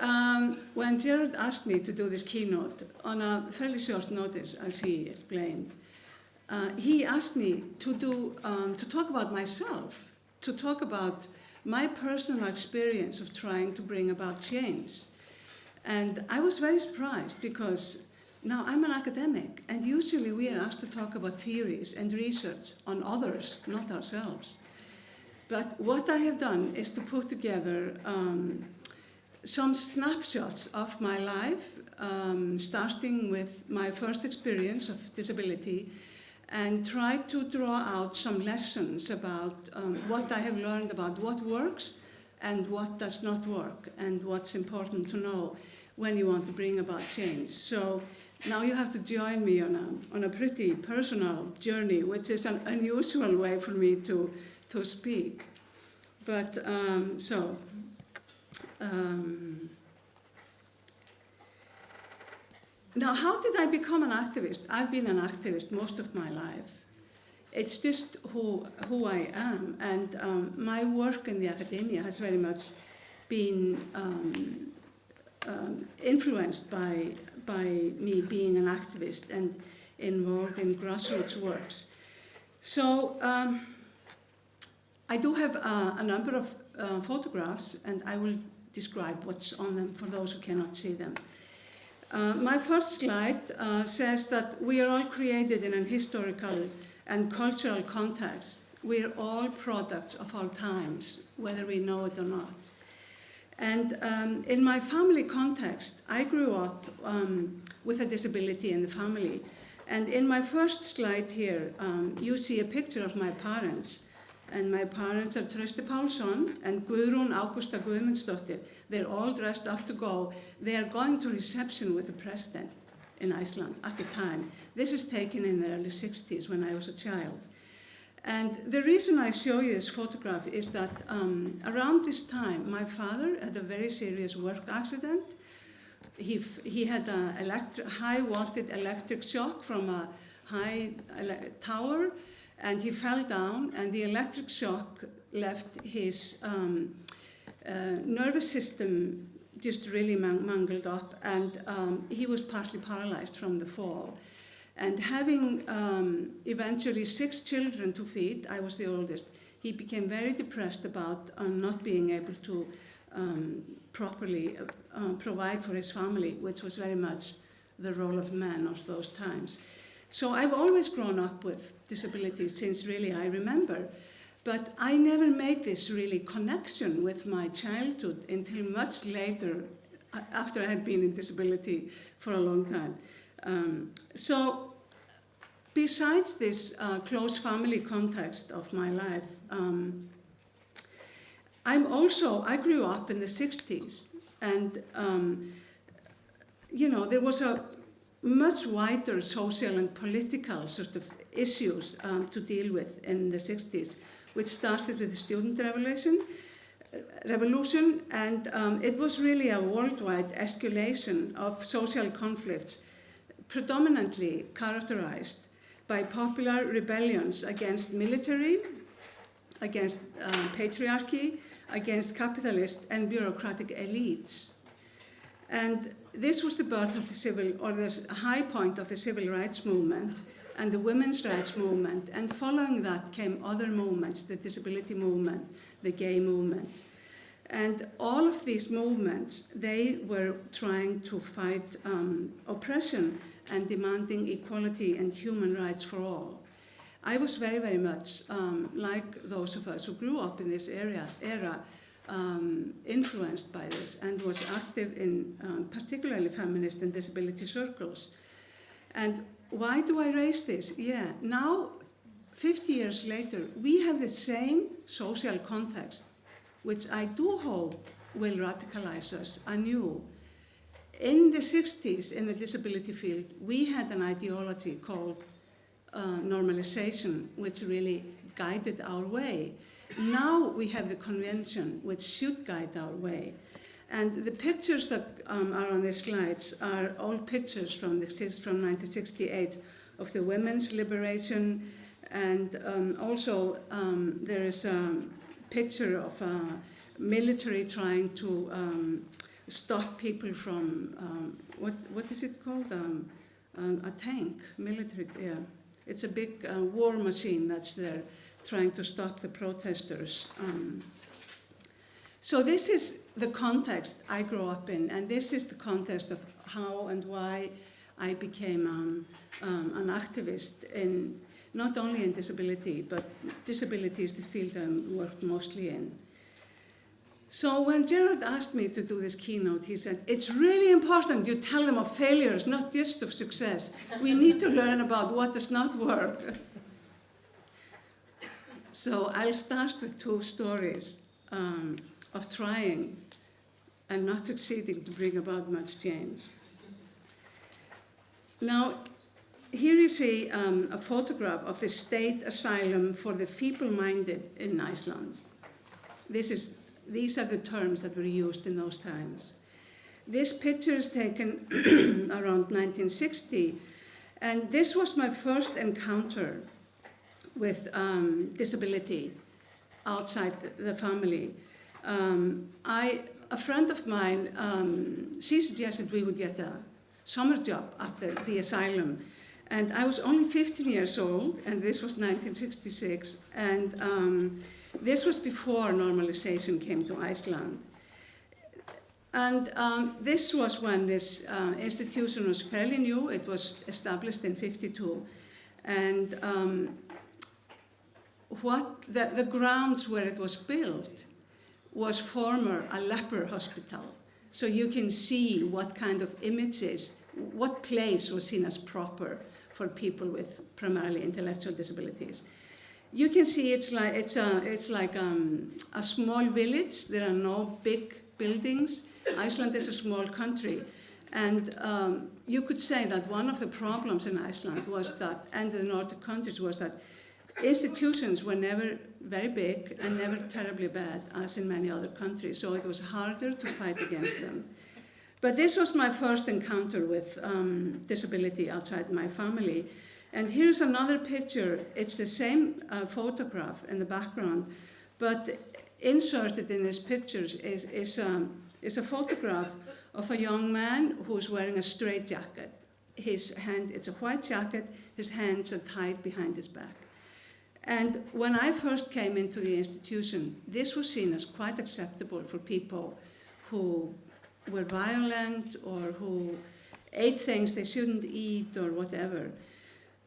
when Gerard asked me to do this keynote on a fairly short notice, as he explained, he asked me to talk about myself, to talk about my personal experience of trying to bring about change. And I was very surprised because now I'm an academic, and usually we are asked to talk about theories and research on others, not ourselves. But what I have done is to put together some snapshots of my life, starting with my first experience of disability, and try to draw out some lessons about what I have learned about what works and what does not work, and what's important to know when you want to bring about change. So now you have to join me on a pretty personal journey, which is an unusual way for me to speak. But now, how did I become an activist? I've been an activist most of my life. It's just who I am, and my work in the academia has very much been influenced by me being an activist and involved in grassroots works. So I do have a number of photographs, and I will describe what's on them for those who cannot see them. My first slide says that we are all created in an historical and cultural context. We are all products of our times, whether we know it or not. And in my family context, I grew up with a disability in the family. And in my first slide here, you see a picture of my parents. And my parents are Trausti Pálsson and Guðrún Ágústa Guðmundsdóttir. They're all dressed up to go. They are going to reception with the president in Iceland at the time. This is taken in the early 60s when I was a child. And the reason I show you this photograph is that around this time, my father had a very serious work accident. He had a high voltage electric shock from a high tower, and he fell down, and the electric shock left his nervous system just really mangled up, and he was partly paralyzed from the fall. And having eventually 6 children to feed, I was the oldest, he became very depressed about not being able to properly provide for his family, which was very much the role of men of those times. So I've always grown up with disabilities since really I remember, but I never made this really connection with my childhood until much later, after I had been in disability for a long time. So besides this close family context of my life, I grew up in the 60s, and there was a much wider social and political sort of issues to deal with in the 60s, which started with the student revolution, and it was really a worldwide escalation of social conflicts, predominantly characterized by popular rebellions against military, against patriarchy, against capitalist and bureaucratic elites. And this was the birth of the high point of the civil rights movement and the women's rights movement, and following that came other movements, the disability movement, the gay movement. And all of these movements, they were trying to fight oppression and demanding equality and human rights for all. I was very, very much like those of us who grew up in this era, influenced by this, and was active in particularly feminist and disability circles. And why do I raise this? Yeah, now, 50 years later, we have the same social context, which I do hope will radicalize us anew. In the 60s, in the disability field, we had an ideology called normalization, which really guided our way. Now we have the convention, which should guide our way. And the pictures that are on the slides are all pictures from 1968 of the women's liberation, and also there is a picture of a military trying to stop people from, what is it called? A tank, military, yeah. It's a big war machine that's there trying to stop the protesters. So this is the context I grew up in, and this is the context of how and why I became an activist in not only in disability, but disability is the field I worked mostly in. So when Gerard asked me to do this keynote, he said, it's really important you tell them of failures, not just of success. We need to learn about what does not work. So I'll start with 2 stories of trying and not succeeding to bring about much change. Now, here you see a photograph of the state asylum for the feeble-minded in Iceland. These are the terms that were used in those times. This picture is taken around 1960, and this was my first encounter with disability outside the family. A friend of mine, she suggested we would get a summer job at the asylum. And I was only 15 years old, and this was 1966, and this was before normalization came to Iceland. And this was when this institution was fairly new. It was established in '52. And the grounds where it was built was former a leper hospital. So you can see what kind of images, what place was seen as proper for people with primarily intellectual disabilities. You can see it's like a small village. There are no big buildings. Iceland is a small country, and you could say that one of the problems in Iceland was that, and the Nordic countries, was that institutions were never very big and never terribly bad, as in many other countries. So it was harder to fight against them. But this was my first encounter with disability outside my family. And here's another picture. It's the same photograph in the background, but inserted in these pictures is a photograph of a young man who's wearing a straitjacket. It's a white jacket, his hands are tied behind his back. And when I first came into the institution, this was seen as quite acceptable for people who were violent or who ate things they shouldn't eat or whatever.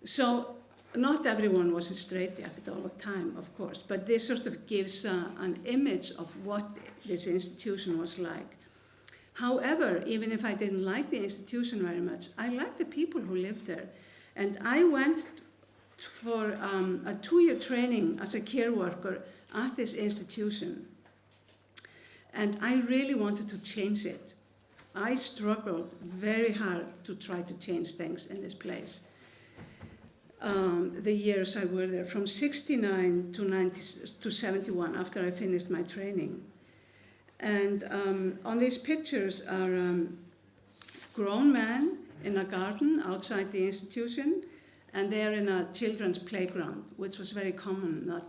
So not everyone was in straitjacket all the time, of course, but this sort of gives an image of what this institution was like. However, even if I didn't like the institution very much, I liked the people who lived there. And I went for a 2-year training as a care worker at this institution. And I really wanted to change it. I struggled very hard to try to change things in this place. The years I were there, from 69 to 71, after I finished my training. And on these pictures are grown men in a garden outside the institution, and they are in a children's playground, which was very common.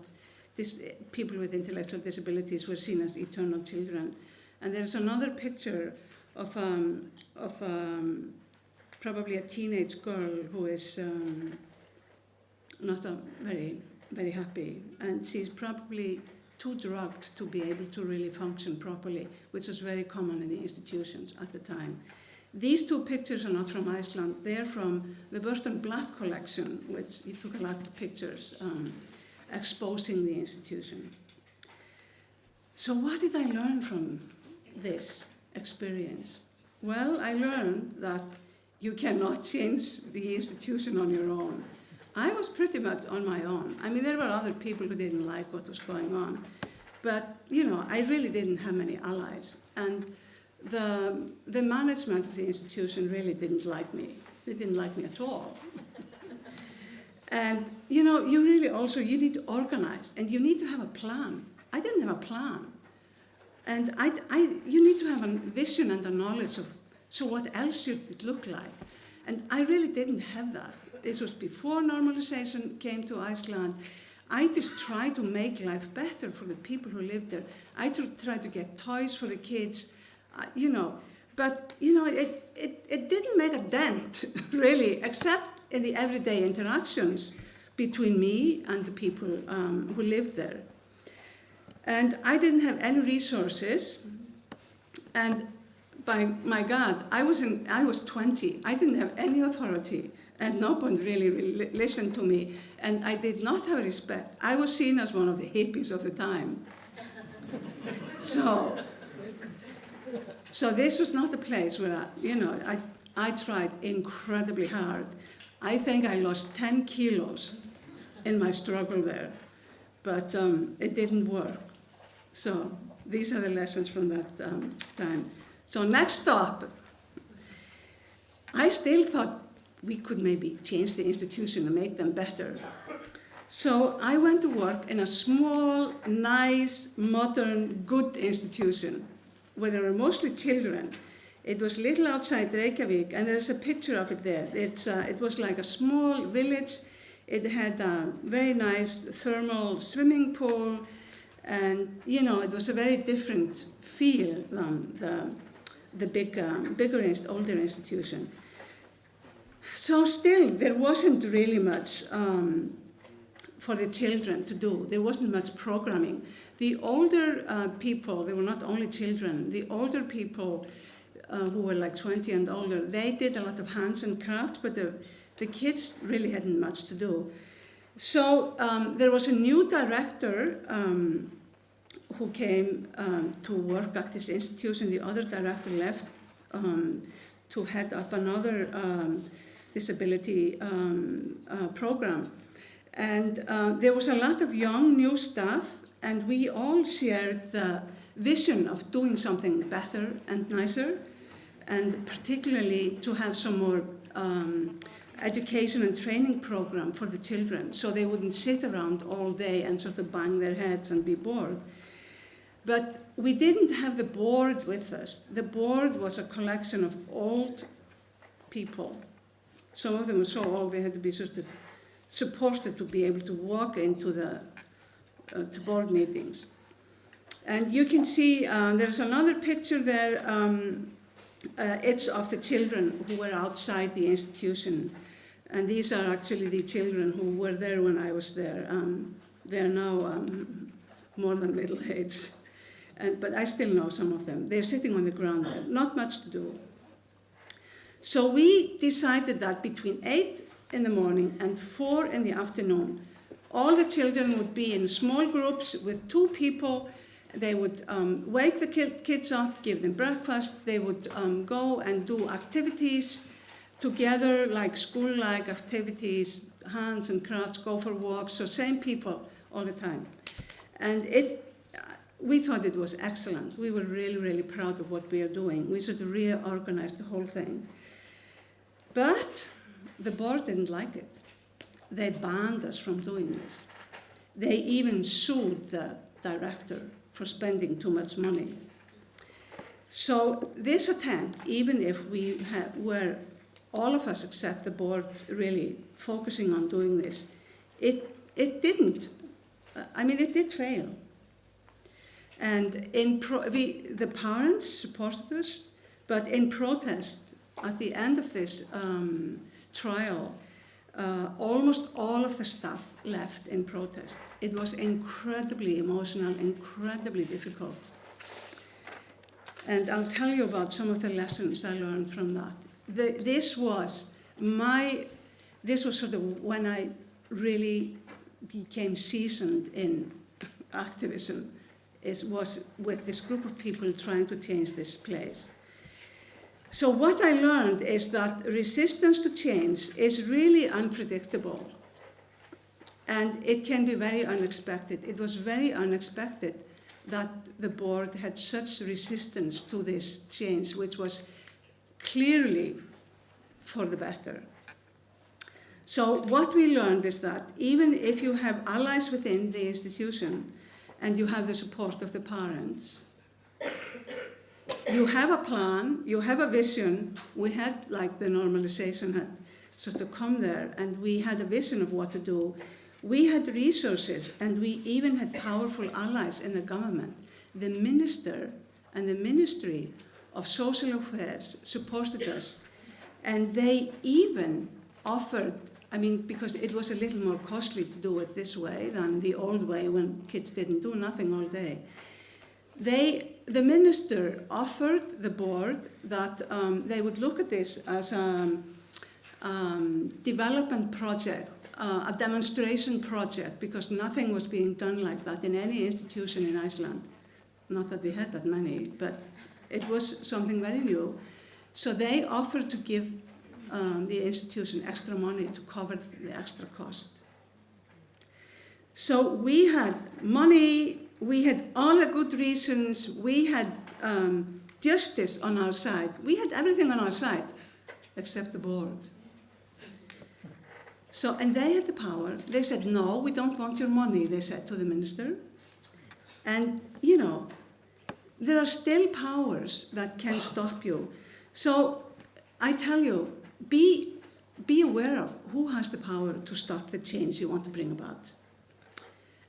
People with intellectual disabilities were seen as eternal children. And there's another picture of probably a teenage girl who is not very, very happy, and she's probably too drugged to be able to really function properly, which is very common in the institutions at the time. These 2 pictures are not from Iceland. They're from the Burton Blatt collection, which he took a lot of pictures exposing the institution. So what did I learn from this experience? Well, I learned that you cannot change the institution on your own. I was pretty much on my own. I mean, there were other people who didn't like what was going on, but, I really didn't have many allies. And the management of the institution really didn't like me. They didn't like me at all. And, you really also, you need to organize, and you need to have a plan. I didn't have a plan. And you need to have a vision and a knowledge of, so what else should it look like? And I really didn't have that. This was before normalization came to Iceland. I just tried to make life better for the people who lived there. I tried to get toys for the kids, but it didn't make a dent, really, except in the everyday interactions between me and the people who lived there. And I didn't have any resources, and by my God, I was 20. I didn't have any authority. And no one really listened to me, and I did not have respect. I was seen as one of the hippies of the time. So this was not the place where, I tried incredibly hard. I think I lost 10 kilos in my struggle there, but it didn't work. So these are the lessons from that time. So next stop, I still thought we could maybe change the institution and make them better. So I went to work in a small, nice, modern, good institution where there were mostly children. It was little outside Reykjavik, and there's a picture of it there. It was like a small village. It had a very nice thermal swimming pool, and it was a very different feel than the bigger, older institution. So still, there wasn't really much for the children to do. There wasn't much programming. The older people, they were not only children, the older people who were like 20 and older, they did a lot of hands and crafts, but the kids really hadn't much to do. So there was a new director who came to work at this institution. The other director left to head up another disability program. And there was a lot of young, new staff, and we all shared the vision of doing something better and nicer, and particularly to have some more education and training program for the children, so they wouldn't sit around all day and sort of bang their heads and be bored. But we didn't have the board with us. The board was a collection of old people. Some of them were so old they had to be sort of supported to be able to walk into the to board meetings. And you can see there's another picture there. It's of the children who were outside the institution. And these are actually the children who were there when I was there. They're now more than middle-aged. But I still know some of them. They're sitting on the ground there, not much to do. So we decided that between 8 in the morning and 4 in the afternoon, all the children would be in small groups with 2 people. They would wake the kids up, give them breakfast. They would go and do activities together, like school-like activities, hands and crafts, go for walks, so same people all the time. And we thought it was excellent. We were really, really proud of what we are doing. We sort of reorganized the whole thing. But the board didn't like it. They banned us from doing this. They even sued the director for spending too much money. So this attempt, even if we were all of us except the board really focusing on doing this, it didn't. It did fail. And the parents supported us, but in protest, at the end of this trial, almost all of the staff left in protest. It was incredibly emotional, incredibly difficult. And I'll tell you about some of the lessons I learned from that. This was sort of when I really became seasoned in activism, was with this group of people trying to change this place. So what I learned is that resistance to change is really unpredictable, and it can be very unexpected. It was very unexpected that the board had such resistance to this change, which was clearly for the better. So what we learned is that even if you have allies within the institution and you have the support of the parents, you have a plan, you have a vision. We had, like, the normalization had sort of come there, and we had a vision of what to do. We had resources, and we even had powerful allies in the government. The minister and the Ministry of Social Affairs supported us, and they even offered, because it was a little more costly to do it this way than the old way when kids didn't do nothing all day. The minister offered the board that they would look at this as a development project, a demonstration project, because nothing was being done like that in any institution in Iceland. Not that we had that many, but it was something very new. So they offered to give the institution extra money to cover the extra cost. So we had money, we had all the good reasons, we had justice on our side. We had everything on our side, except the board. So, and they had the power. They said, no, we don't want your money, they said to the minister. And, there are still powers that can stop you. So I tell you, be aware of who has the power to stop the change you want to bring about.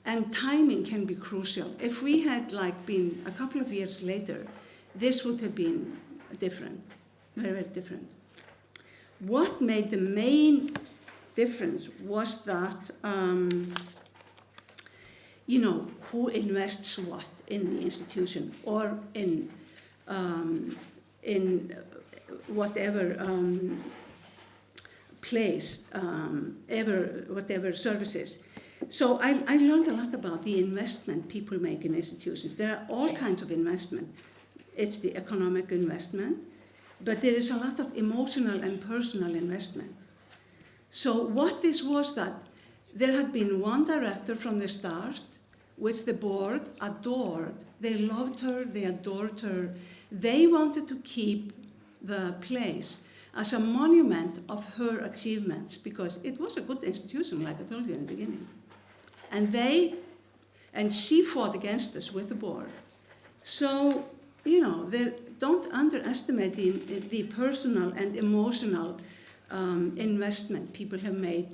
And timing can be crucial. If we had been a couple of years later, this would have been different, very, very different. What made the main difference was that, who invests what in the institution or in whatever place, whatever services. So I learned a lot about the investment people make in institutions. There are all kinds of investment. It's the economic investment, but there is a lot of emotional and personal investment. So what this was that there had been one director from the start, which the board adored. They loved her, they adored her. They wanted to keep the place as a monument of her achievements, because it was a good institution, like I told you in the beginning. And she fought against us with the board. So, don't underestimate the personal and emotional investment people have made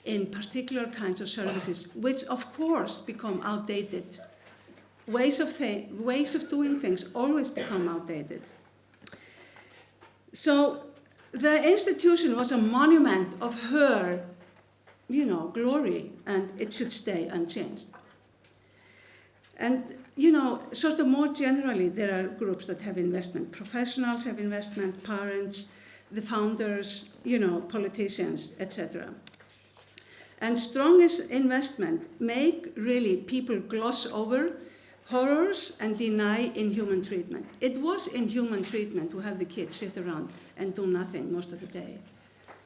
in particular kinds of services, which of course become outdated. Ways of doing things always become outdated. So the institution was a monument of her, glory, and it should stay unchanged. And, sort of more generally, there are groups that have investment. Professionals have investment, parents, the founders, politicians, etc. And strongest investment make really people gloss over horrors and deny inhuman treatment. It was inhuman treatment to have the kids sit around and do nothing most of the day.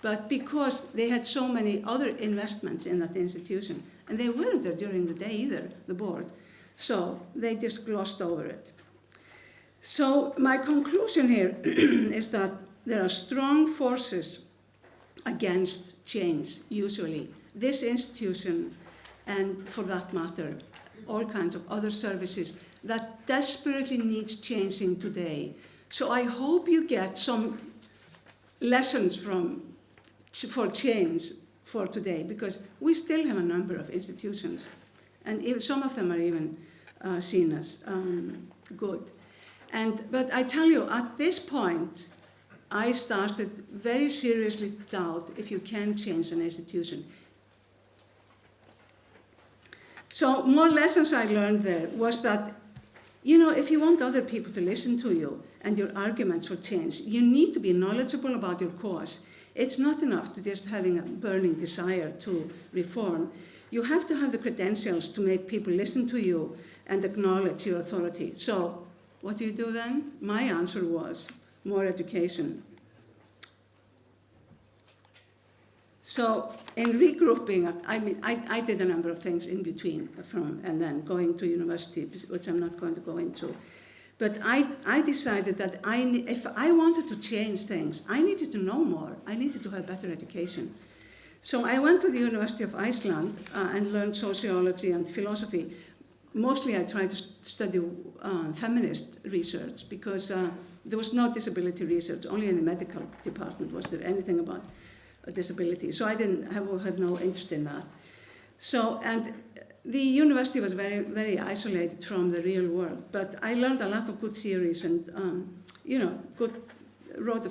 But because they had so many other investments in that institution, and they weren't there during the day either, the board, so they just glossed over it. So my conclusion here is that there are strong forces against change, usually. This institution, and for that matter, all kinds of other services that desperately needs changing today. So I hope you get some lessons for change for today, because we still have a number of institutions, and even some of them are even seen as good. But I tell you, at this point, I started very seriously to doubt if you can change an institution. So more lessons I learned there was that, if you want other people to listen to you and your arguments for change, you need to be knowledgeable about your cause. It's not enough to just having a burning desire to reform. You have to have the credentials to make people listen to you and acknowledge your authority. So what do you do then? My answer was more education. So in regrouping, I did a number of things in between and then going to university, which I'm not going to go into. But I decided that if I wanted to change things, I needed to know more. I needed to have better education. So I went to the University of Iceland and learned sociology and philosophy. Mostly I tried to study feminist research because there was no disability research. Only in the medical department was there anything about disability. So I had no interest in that. So, and the university was very, very isolated from the real world. But I learned a lot of good theories and, wrote the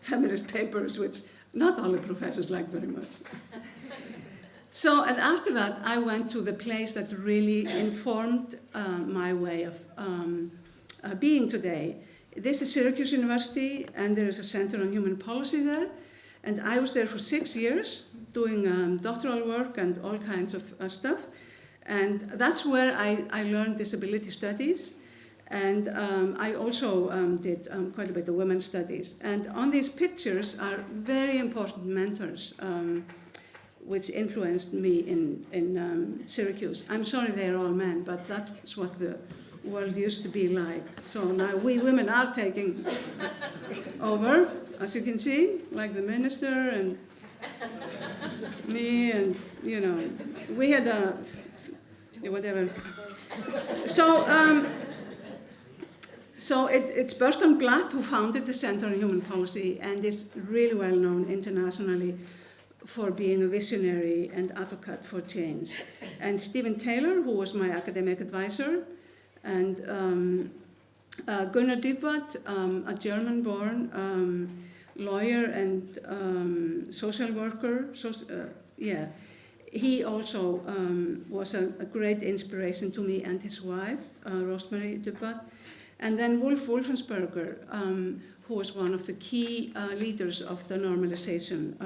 feminist papers, which not all the professors liked very much. So, and after that, I went to the place that really informed my way of being today. This is Syracuse University, and there is a Center on Human Policy there. And I was there for 6 years, doing doctoral work and all kinds of stuff. And that's where I learned disability studies. And I also did quite a bit of women's studies. And on these pictures are very important mentors, which influenced me in Syracuse. I'm sorry they're all men, but that's what the world used to be like. So now we women are taking over, as you can see, like the minister and me, and we had a whatever. So it's Burton Blatt who founded the Center on Human Policy, and is really well known internationally for being a visionary and advocate for change. And Stephen Taylor, who was my academic advisor, and Gunnar Dybwad, a German-born lawyer and social worker. He also was a great inspiration to me and his wife, Rosemary Dybwad. And then Wolf Wolfensberger, who was one of the key leaders of the normalization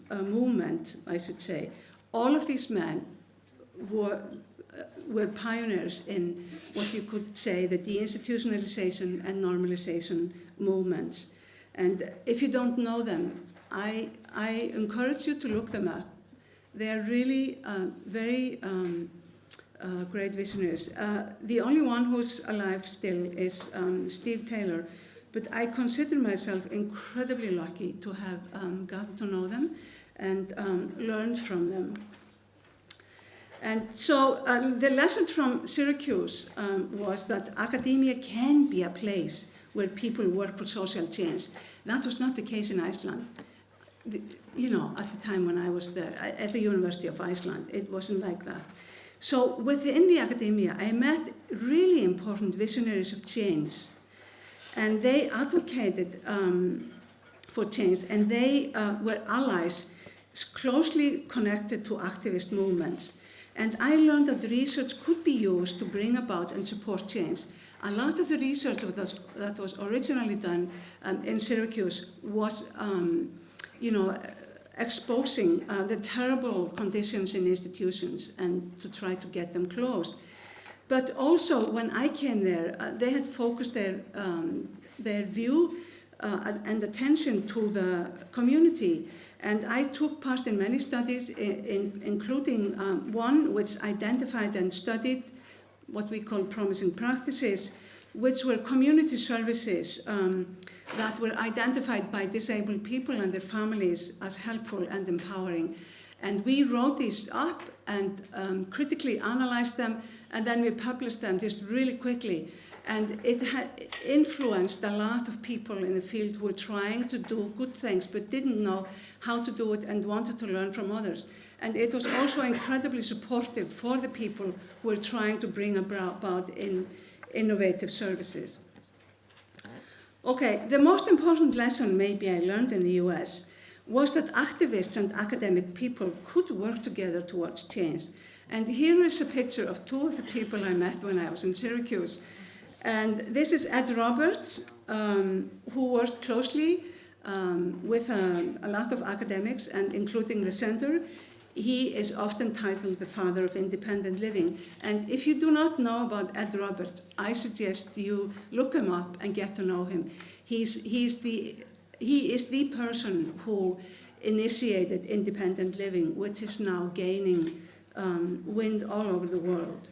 movement, I should say. All of these men were pioneers in what you could say the deinstitutionalization and normalization movements. And if you don't know them, I encourage you to look them up. They are really very great visionaries. The only one who's alive still is Steve Taylor, but I consider myself incredibly lucky to have gotten to know them and learned from them. And so the lesson from Syracuse was that academia can be a place where people work for social change. That was not the case in Iceland. You know, at the time when I was there, at the University of Iceland, it wasn't like that. So within the academia, I met really important visionaries of change, and they advocated for change, and they were allies closely connected to activist movements. And I learned that research could be used to bring about and support change. A lot of the research that was originally done in Syracuse was, exposing the terrible conditions in institutions and to try to get them closed. But also, when I came there, they had focused their view and attention to the community. And I took part in many studies, including one which identified and studied what we call promising practices, which were community services that were identified by disabled people and their families as helpful and empowering. And we wrote these up and critically analyzed them, and then we published them just really quickly. And it had influenced a lot of people in the field who were trying to do good things but didn't know how to do it and wanted to learn from others. And it was also incredibly supportive for the people who were trying to bring about innovative services. Okay, the most important lesson maybe I learned in the US was that activists and academic people could work together towards change. And here is a picture of two of the people I met when I was in Syracuse. And this is Ed Roberts, who worked closely with a lot of academics, and including the center. He is often titled the father of independent living. And if you do not know about Ed Roberts, I suggest you look him up and get to know him. He is the person who initiated independent living, which is now gaining wind all over the world.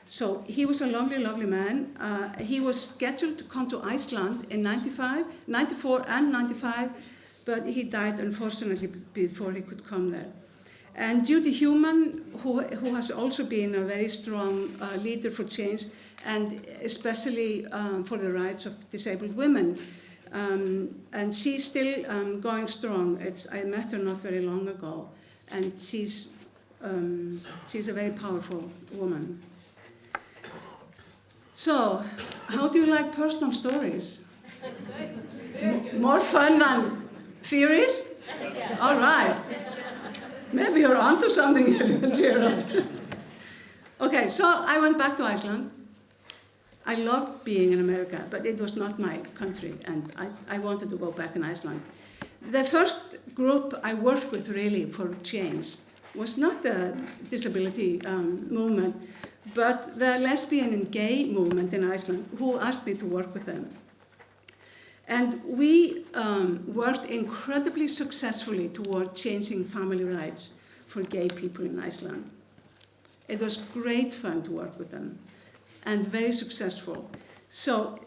So he was a lovely, lovely man. He was scheduled to come to Iceland in 94 and 95, but he died unfortunately before he could come there. And Judy Heumann, who has also been a very strong leader for change, and especially for the rights of disabled women. And she's still going strong. I met her not very long ago, and she's a very powerful woman. So, how do you like personal stories? More fun than theories? All right. Maybe you're onto something here, Gerard. Okay, so I went back to Iceland. I loved being in America, but it was not my country, and I wanted to go back in Iceland. The first group I worked with really for change was not the disability movement, but the lesbian and gay movement in Iceland, who asked me to work with them. And we worked incredibly successfully toward changing family rights for gay people in Iceland. It was great fun to work with them, and very successful. So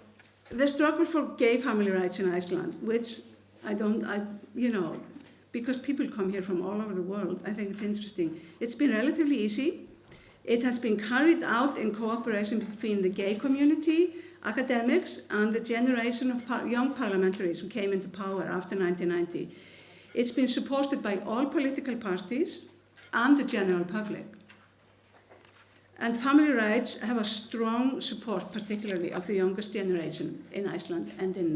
the struggle for gay family rights in Iceland, which because people come here from all over the world, I think it's interesting. It's been relatively easy. It has been carried out in cooperation between the gay community, academics, and the generation of young parliamentarians who came into power after 1990. It's been supported by all political parties and the general public. And family rights have a strong support, particularly of the youngest generation in Iceland and in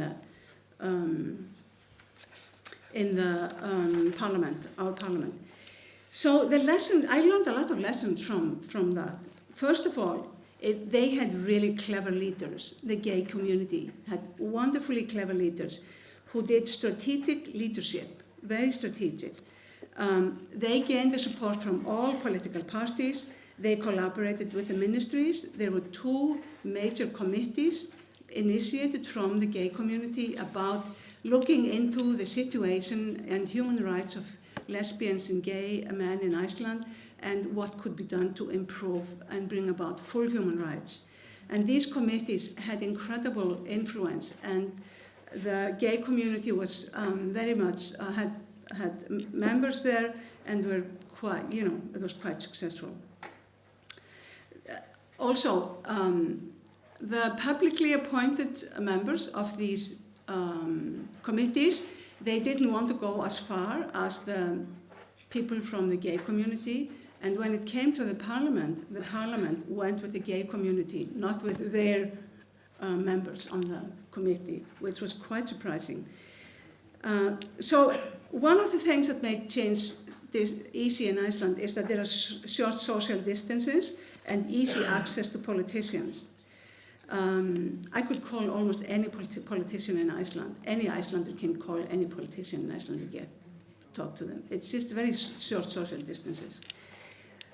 the parliament, our parliament. So I learned a lot of lessons from that. First of all, they had really clever leaders. The gay community had wonderfully clever leaders who did strategic leadership, very strategic. They gained the support from all political parties. They collaborated with the ministries. There were 2 major committees initiated from the gay community about looking into the situation and human rights of lesbians and gay men in Iceland, and what could be done to improve and bring about full human rights. And these committees had incredible influence, and the gay community was very much, had members there, and were quite, it was quite successful. Also, the publicly appointed members of these committees, they didn't want to go as far as the people from the gay community. And when it came to the parliament went with the gay community, not with their members on the committee, which was quite surprising. So one of the things that made change this easy in Iceland is that there are short social distances and easy access to politicians. I could call almost any politician in Iceland. Any Icelander can call any politician in Iceland and talk to them. It's just very short social distances.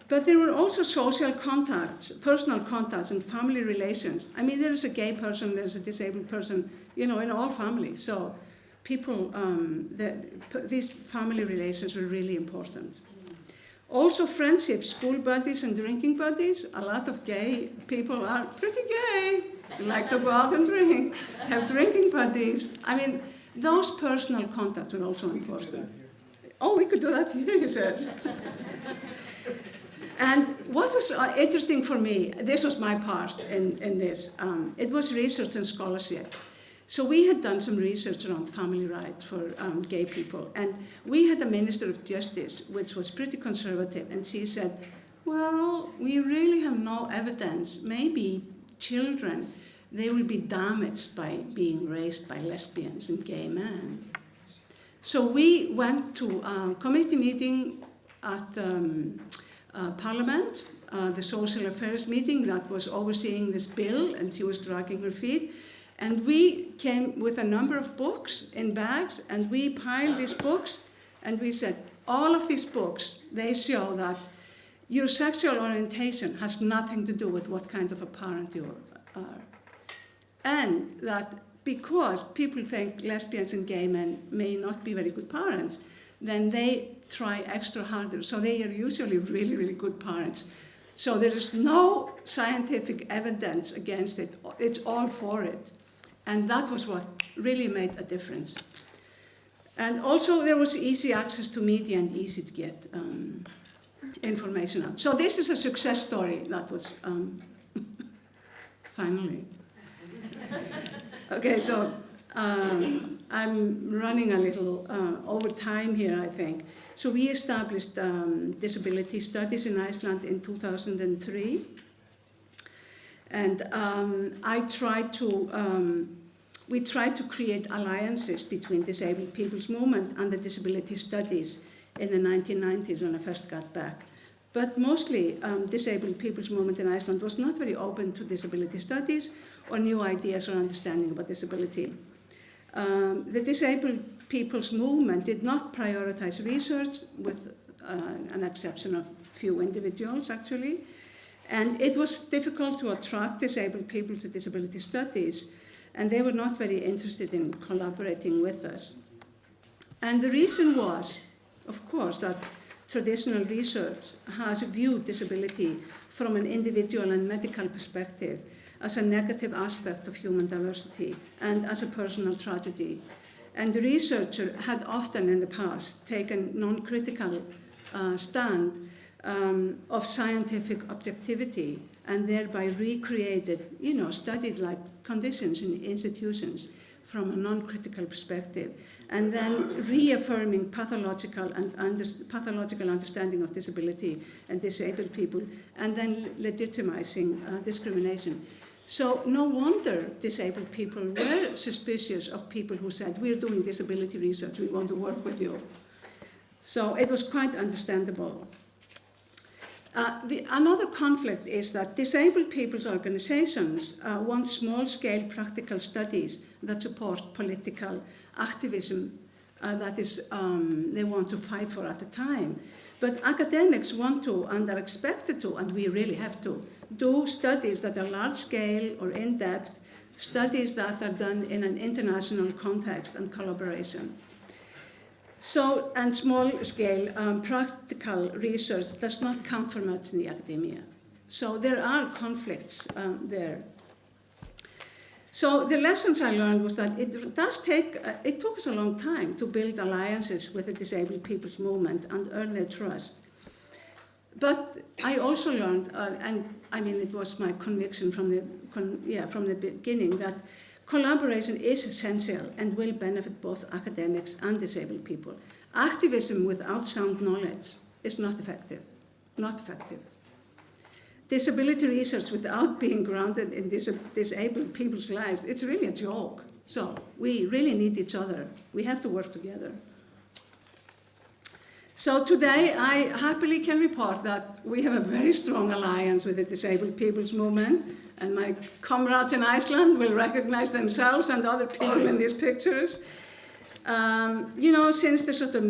But there were also social contacts, personal contacts, and family relations. I mean, there is a gay person, there's a disabled person, in all families. So people, these family relations were really important. Also friendships, school buddies and drinking buddies. A lot of gay people are pretty gay. They like to go out and drink, have drinking buddies. I mean, those personal contacts were also important. Oh, we could do that here, he says. And what was interesting for me, this was my part in this, it was research and scholarship. So we had done some research around family rights for gay people, and we had a Minister of Justice, which was pretty conservative, and she said, well, we really have no evidence. Maybe children, they will be damaged by being raised by lesbians and gay men. So we went to a committee meeting at Parliament, the Social Affairs meeting that was overseeing this bill, and she was dragging her feet. And we came with a number of books in bags, and we piled these books, and we said, all of these books, they show that your sexual orientation has nothing to do with what kind of a parent you are. And that because people think lesbians and gay men may not be very good parents, then they try extra harder. So they are usually really, really good parents. So there is no scientific evidence against it. It's all for it. And that was what really made a difference. And also there was easy access to media and easy to get information out. So this is a success story that was finally. Okay, so I'm running a little over time here, I think. So we established disability studies in Iceland in 2003. And we tried to create alliances between disabled people's movement and the disability studies in the 1990s when I first got back. But mostly disabled people's movement in Iceland was not very open to disability studies or new ideas or understanding about disability. The disabled people's movement did not prioritize research, with an exception of few individuals actually. And it was difficult to attract disabled people to disability studies, and they were not very interested in collaborating with us. And the reason was, of course, that traditional research has viewed disability from an individual and medical perspective as a negative aspect of human diversity and as a personal tragedy. And the researcher had often in the past taken non-critical stand of scientific objectivity and thereby recreated, studied like conditions in institutions from a non-critical perspective, and then reaffirming pathological understanding of disability and disabled people, and then legitimizing discrimination. So no wonder disabled people were suspicious of people who said, we're doing disability research, we want to work with you. So it was quite understandable. Another conflict is that disabled people's organizations want small-scale practical studies that support political activism that is they want to fight for at the time. But academics want to, and are expected to, and we really have to, do studies that are large-scale or in-depth, studies that are done in an international context and collaboration. So, and small-scale practical research does not count for much in the academia. So there are conflicts there. So the lessons I learned was that it took us a long time to build alliances with the disabled people's movement and earn their trust. But I also learned, and I mean it was my conviction from the from the beginning that collaboration is essential and will benefit both academics and disabled people. Activism without sound knowledge is not effective. Not effective. Disability research without being grounded in disabled people's lives, it's really a joke. So we really need each other. We have to work together. So today I happily can report that we have a very strong alliance with the disabled people's movement, and my comrades in Iceland will recognize themselves and other people in these pictures. Since the sort of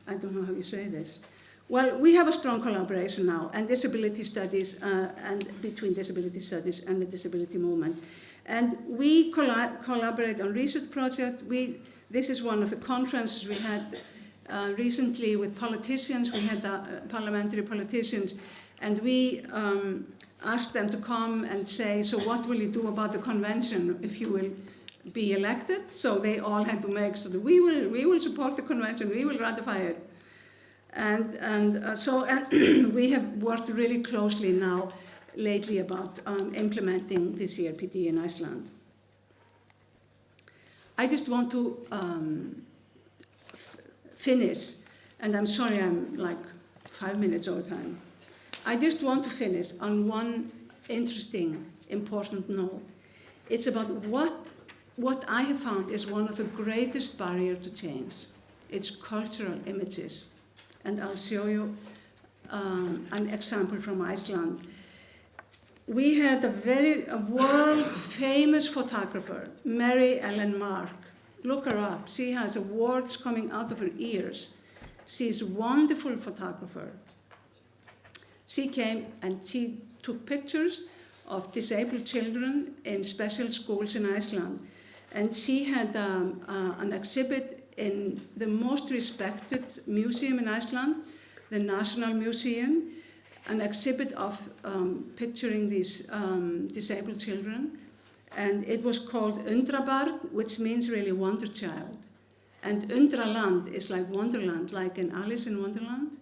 I don't know how you say this. Well, we have a strong collaboration now, and disability studies, and between disability studies and the disability movement. And we collaborate on research projects. This is one of the conferences we had recently with politicians. We had parliamentary politicians, and we asked them to come and say, so what will you do about the convention if you will be elected? So they all had to make, so that we will support the convention, we will ratify it. And so we have worked really closely now lately about implementing the CRPD in Iceland. I just want to finish, and I'm sorry I'm like 5 minutes over time. I just want to finish on one interesting, important note. It's about what I have found is one of the greatest barriers to change. It's cultural images. And I'll show you an example from Iceland. We had a world-famous photographer, Mary Ellen Mark. Look her up. She has awards coming out of her ears. She's a wonderful photographer. She came and she took pictures of disabled children in special schools in Iceland. And she had an exhibit in the most respected museum in Iceland, the National Museum, an exhibit of picturing these disabled children. And it was called Undrabarn, which means really wonder child. And Undraland is like Wonderland, like in Alice in Wonderland.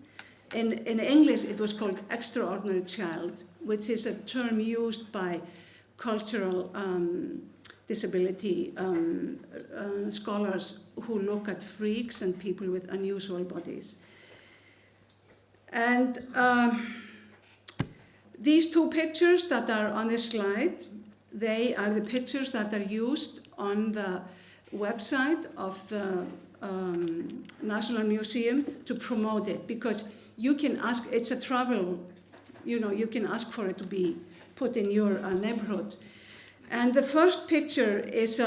In English, it was called extraordinary child, which is a term used by cultural disability scholars who look at freaks and people with unusual bodies. And these two pictures that are on this slide, they are the pictures that are used on the website of the National Museum to promote it, because you can ask, it's a travel, you can ask for it to be put in your neighborhood. And the first picture is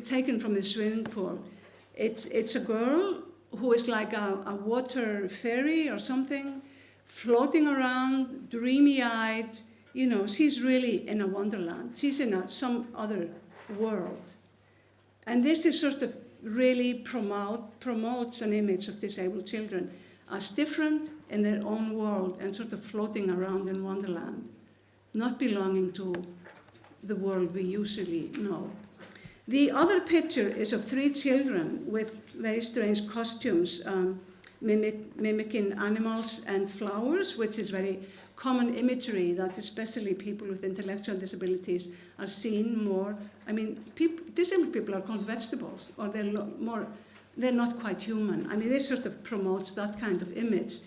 taken from the swimming pool. It's a girl who is like a water fairy or something, floating around, dreamy-eyed. She's really in a wonderland. She's in some other world. And this is sort of really promotes an image of disabled children as different in their own world and sort of floating around in wonderland, not belonging to the world we usually know. The other picture is of 3 children with very strange costumes, mimicking animals and flowers, which is very common imagery that especially people with intellectual disabilities are seeing more. I mean, disabled people are called vegetables, or they're not quite human. I mean, this sort of promotes that kind of image.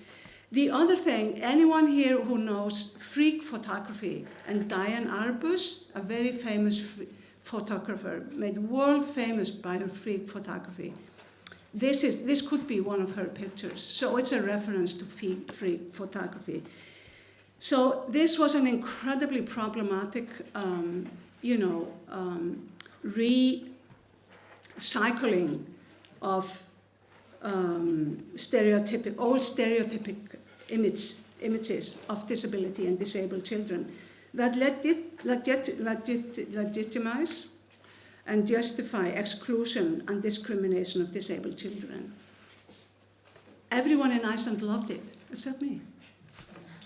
The other thing, anyone here who knows freak photography, and Diane Arbus, a very famous photographer, made world famous by her freak photography. This could be one of her pictures. So it's a reference to freak photography. So this was an incredibly problematic, recycling of old stereotypic images of disability and disabled children that legitimize and justify exclusion and discrimination of disabled children. Everyone in Iceland loved it, except me.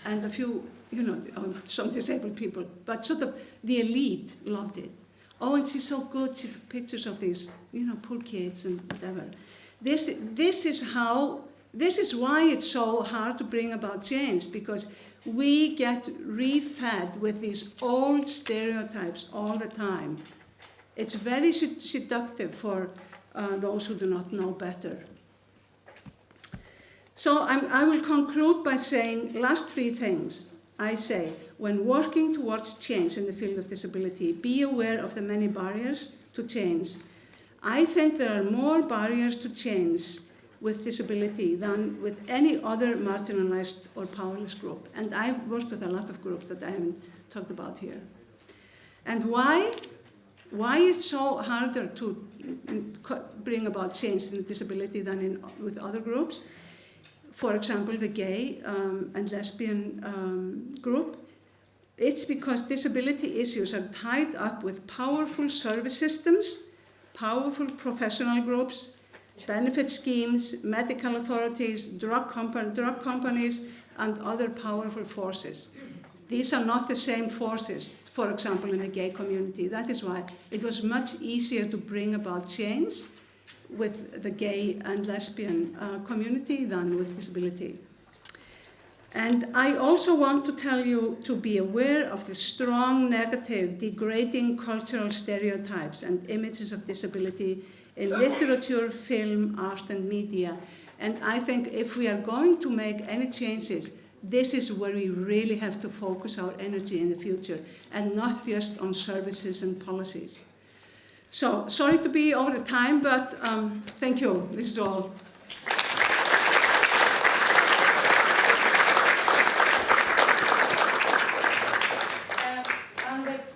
And a few, some disabled people, but sort of the elite loved it. Oh, and she's so good, she took pictures of these, poor kids and whatever. This is how This is why it's so hard to bring about change, because we get re-fed with these old stereotypes all the time. It's very seductive for those who do not know better. So I will conclude by saying last three things. I say, when working towards change in the field of disability, be aware of the many barriers to change. I think there are more barriers to change with disability than with any other marginalized or powerless group. And I've worked with a lot of groups that I haven't talked about here. And why? Why is it so harder to bring about change in disability than with other groups? For example, the gay and lesbian group. It's because disability issues are tied up with powerful service systems, powerful professional groups, benefit schemes, medical authorities, drug companies, and other powerful forces. These are not the same forces, for example, in the gay community. That is why it was much easier to bring about change with the gay and lesbian community than with disability. And I also want to tell you to be aware of the strong, negative, degrading cultural stereotypes and images of disability in literature, film, art, and media. And I think if we are going to make any changes, this is where we really have to focus our energy in the future, and not just on services and policies. So, sorry to be over the time, but thank you. This is all.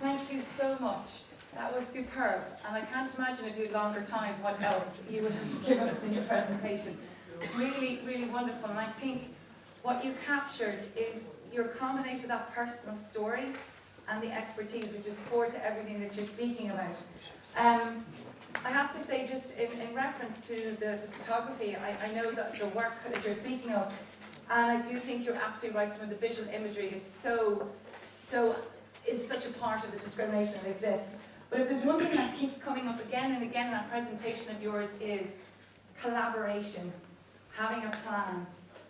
Thank you so much. That was superb. And I can't imagine if you had longer time what else you would have given us in your presentation. Really, really wonderful. And I think what you captured is your combination of that personal story and the expertise, which is core to everything that you're speaking about. I have to say, just in reference to the photography, I know that the work that you're speaking of, and I do think you're absolutely right, some of the visual imagery is such a part of the discrimination that exists. But if there's one thing that keeps coming up again and again in that presentation of yours is collaboration, having a plan,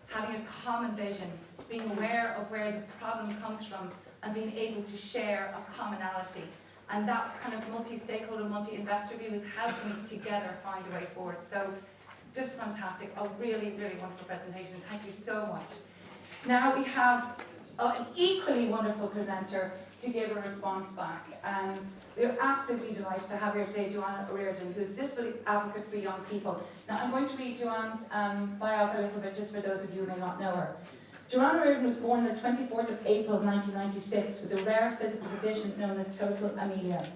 having a common vision, being aware of where the problem comes from, and being able to share a commonality. And that kind of multi-stakeholder, multi-investor view is helping me together find a way forward. So just fantastic, a really, really wonderful presentation. Thank you so much. Now we have an equally wonderful presenter to give a response back. And we're absolutely delighted to have here today Joanne O'Riordan, who's a disability advocate for young people. Now I'm going to read Joanne's bio a little bit, just for those of you who may not know her. Joanne O'Riordan was born on the 24th of April 1996 with a rare physical condition known as total amelia.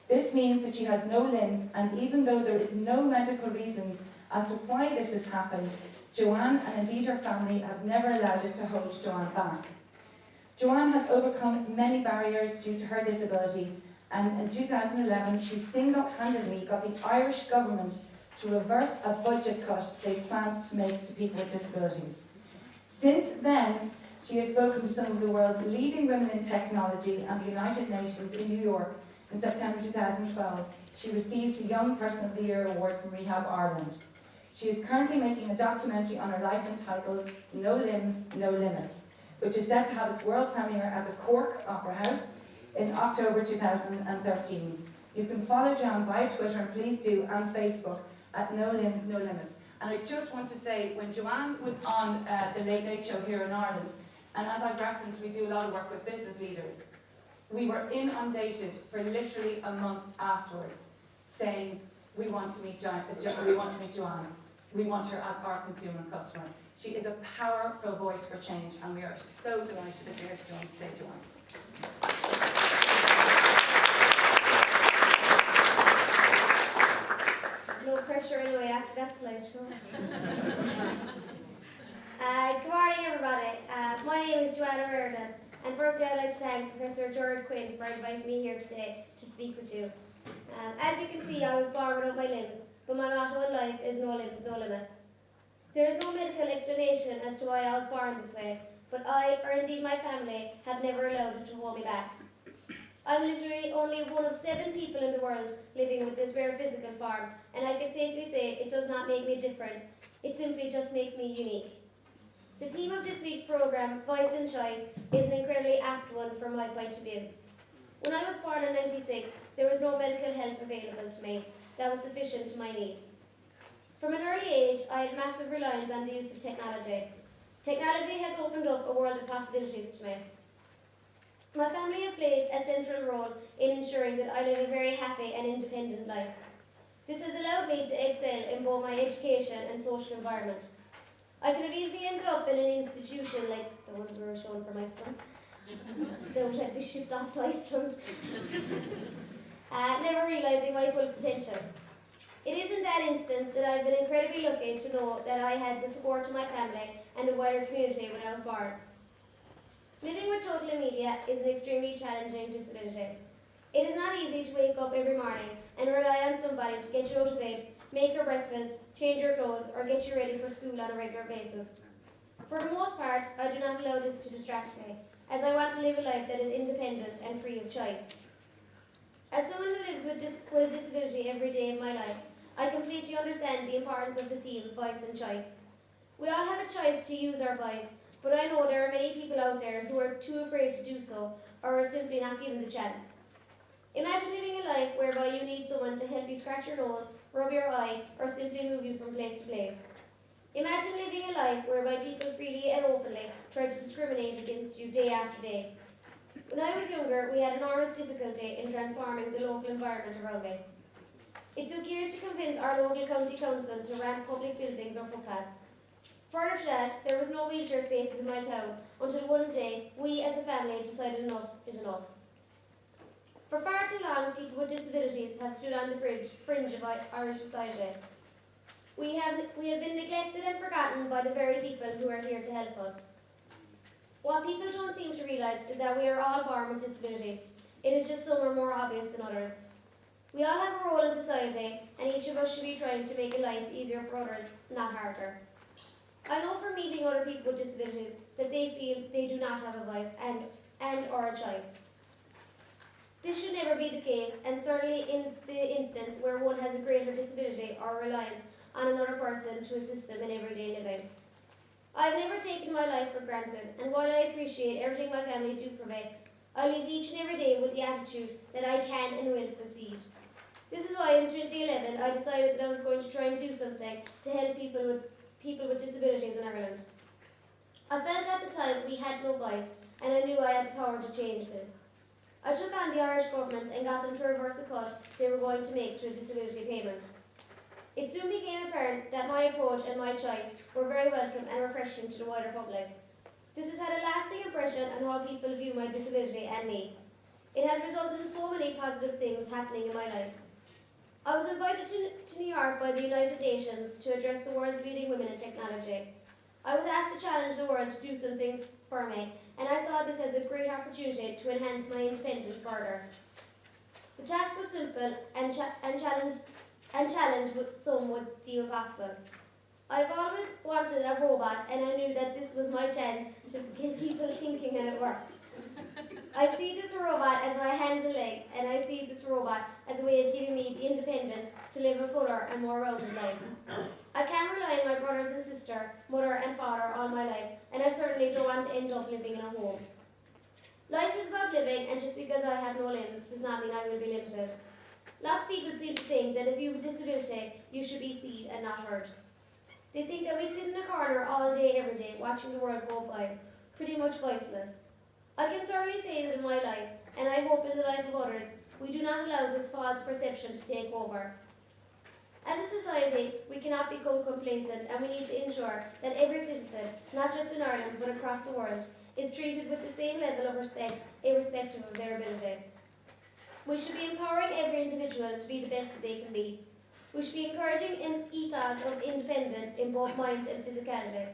This means that she has no limbs, and even though there is no medical reason as to why this has happened, Joanne and indeed her family have never allowed it to hold Joanne back. Joanne has overcome many barriers due to her disability, and in 2011 she single-handedly got the Irish government to reverse a budget cut they planned to make to people with disabilities. Since then, she has spoken to some of the world's leading women in technology and the United Nations in New York in September 2012. She received the Young Person of the Year award from Rehab Ireland. She is currently making a documentary on her life entitled No Limbs, No Limits, which is set to have its world premiere at the Cork Opera House in October 2013. You can follow Joanne via Twitter, and please do, and Facebook at No Limbs, No Limits. And I just want to say, when Joanne was on the Late Late Show here in Ireland, and as I've referenced, we do a lot of work with business leaders, we were inundated for literally a month afterwards, saying, we want to meet Joanne, we want her as our consumer and customer. She is a powerful voice for change, and we are so delighted that you're here to join us today, Joanne. No pressure anyway after that slideshow. Good morning, everybody. My name is Joanne O'Riordan, and firstly I'd like to thank Professor Gerard Quinn for inviting me here today to speak with you. As you can see, I was born without my limbs, but my motto in life is no limbs, no limits. There is no medical explanation as to why I was born this way, but I, or indeed my family, have never allowed it to hold me back. I'm literally only one of 7 people in the world living with this rare physical form, and I can safely say it does not make me different It simply just makes me unique. The theme of this week's programme, Voice and Choice, is an incredibly apt one from my point of view. When I was born in '96, there was no medical help available to me that was sufficient to my needs. From an early age, I had massive reliance on the use of technology. Technology has opened up a world of possibilities to me. My family have played a central role in ensuring that I live a very happy and independent life. This has allowed me to excel in both my education and social environment. I could have easily ended up in an institution like the ones we were shown from Iceland. Don't let me shipped off to Iceland. Never realising my full potential. It is in that instance that I've been incredibly lucky to know that I had the support of my family and the wider community when I was born. Living with total amelia is an extremely challenging disability. It is not easy to wake up every morning and rely on somebody to get you out of bed, make your breakfast, change your clothes, or get you ready for school on a regular basis. For the most part, I do not allow this to distract me, as I want to live a life that is independent and free of choice. As someone who lives with a disability every day of my life, I completely understand the importance of the theme, voice and choice. We all have a choice to use our voice, but I know there are many people out there who are too afraid to do so, or are simply not given the chance. Imagine living a life whereby you need someone to help you scratch your nose, rub your eye, or simply move you from place to place. Imagine living a life whereby people freely and openly try to discriminate against you day after day. When I was younger, we had enormous difficulty in transforming the local environment around me. It took years to convince our local county council to ramp public buildings or footpaths. Further to that, there was no wheelchair spaces in my town until one day we as a family decided enough is enough. For far too long, people with disabilities have stood on the fringe of Irish society. We have been neglected and forgotten by the very people who are here to help us. What people don't seem to realise is that we are all born with disabilities. It is just some are more obvious than others. We all have a role in society, and each of us should be trying to make a life easier for others, not harder. I know from meeting other people with disabilities that they feel they do not have a voice and or a choice. This should never be the case, and certainly in the instance where one has a greater disability or reliance on another person to assist them in everyday living. I've never taken my life for granted, and while I appreciate everything my family do for me, I live each and every day with the attitude that I can and will succeed. This is why in 2011 I decided that I was going to try and do something to help people with disabilities in Ireland. I felt at the time we had no voice, and I knew I had the power to change this. I took on the Irish government and got them to reverse a cut they were going to make to a disability payment. It soon became apparent that my approach and my choice were very welcome and refreshing to the wider public. This has had a lasting impression on how people view my disability and me. It has resulted in so many positive things happening in my life. I was invited to New York by the United Nations to address the world's leading women in technology. I was asked to challenge the world to do something for me, and I saw this as a great opportunity to enhance my independence further. The task was simple and challenge some would deem impossible. I've always wanted a robot, and I knew that this was my chance to get people thinking, and it worked. I see this robot as my hands and legs, and I see this robot as a way of giving me the independence to live a fuller and more rounded life. I can't rely on my brothers and sister, mother and father all my life, and I certainly don't want to end up living in a home. Life is about living, and just because I have no limbs does not mean I will be limited. Lots of people seem to think that if you have a disability, you should be seen and not heard. They think that we sit in a corner all day, every day, watching the world go by, pretty much voiceless. I can certainly say that in my life, and I hope in the life of others, we do not allow this false perception to take over. As a society, we cannot become complacent, and we need to ensure that every citizen, not just in Ireland but across the world, is treated with the same level of respect, irrespective of their ability. We should be empowering every individual to be the best that they can be. We should be encouraging an ethos of independence in both mind and physicality.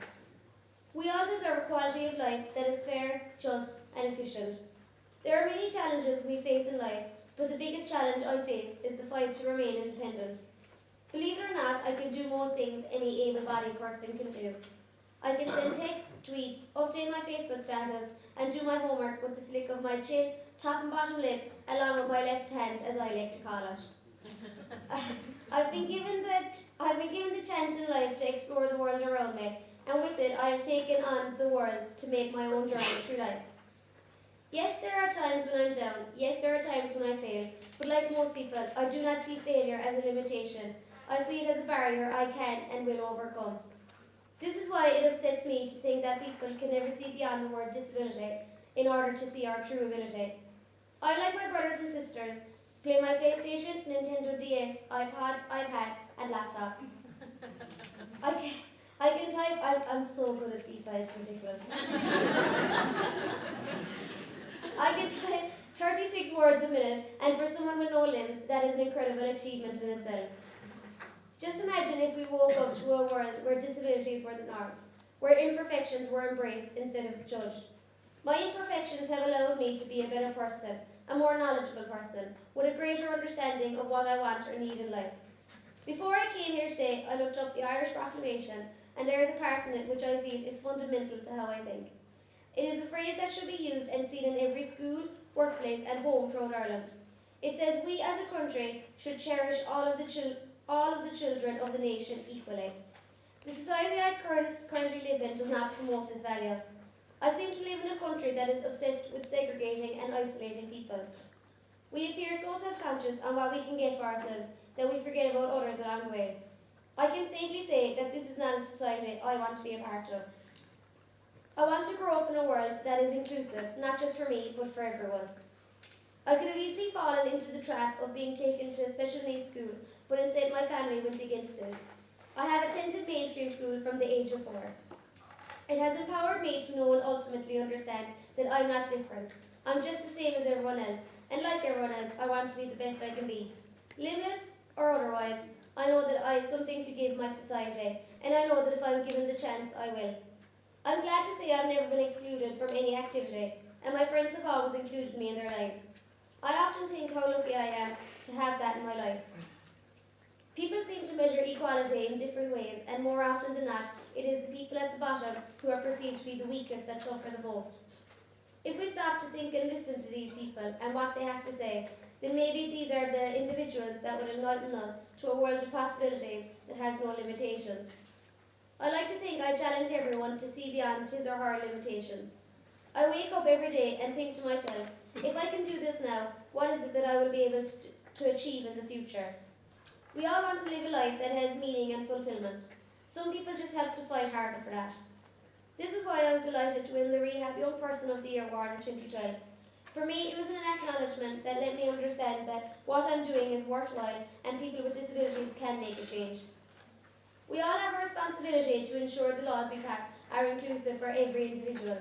We all deserve a quality of life that is fair, just, and efficient. There are many challenges we face in life, but the biggest challenge I face is the fight to remain independent. Believe it or not, I can do most things any able-bodied person can do. I can send texts, tweets, update my Facebook status, and do my homework with the flick of my chin, top and bottom lip, along with my left hand, as I like to call it. I've been given the chance in life to explore the world around me, and with it I have taken on the world to make my own journey through life. Yes, there are times when I'm down, yes, there are times when I fail, but like most people, I do not see failure as a limitation. I see it as a barrier I can and will overcome. This is why it upsets me to think that people can never see beyond the word disability in order to see our true ability. I, like my brothers and sisters, play my PlayStation, Nintendo DS, iPod, iPad, and laptop. I can type, I'm so good at FIFA, it's ridiculous. I can type 36 words a minute, and for someone with no limbs, that is an incredible achievement in itself. Just imagine if we woke up to a world where disabilities were the norm, where imperfections were embraced instead of judged. My imperfections have allowed me to be a better person, a more knowledgeable person, with a greater understanding of what I want or need in life. Before I came here today, I looked up the Irish Proclamation, and there is a part in it which I feel is fundamental to how I think. It is a phrase that should be used and seen in every school, workplace, and home throughout Ireland. It says we as a country should cherish all of the children of the nation equally. The society I currently live in does not promote this value. I seem to live in a country that is obsessed with segregating and isolating people. We appear so self-conscious on what we can get for ourselves that we forget about others along the way. I can safely say that this is not a society I want to be a part of. I want to grow up in a world that is inclusive, not just for me, but for everyone. I could have easily fallen into the trap of being taken to a special needs school, but instead my family went against this. I have attended mainstream school from the age of 4. It has empowered me to know and ultimately understand that I'm not different. I'm just the same as everyone else, and like everyone else, I want to be the best I can be. Limbless or otherwise, I know that I have something to give my society, and I know that if I'm given the chance, I will. I'm glad to say I've never been excluded from any activity, and my friends have always included me in their lives. I often think how lucky I am to have that in my life. People seem to measure equality in different ways, and more often than not, it is the people at the bottom who are perceived to be the weakest that suffer the most. If we stop to think and listen to these people and what they have to say, then maybe these are the individuals that would enlighten us to a world of possibilities that has no limitations. I like to think I challenge everyone to see beyond his or her limitations. I wake up every day and think to myself, if I can do this now, what is it that I will be able to achieve in the future? We all want to live a life that has meaning and fulfillment. Some people just have to fight harder for that. This is why I was delighted to win the Rehab Young Person of the Year award in 2012. For me, it was an acknowledgement that let me understand that what I'm doing is worthwhile and people with disabilities can make a change. We all have a responsibility to ensure the laws we pass are inclusive for every individual.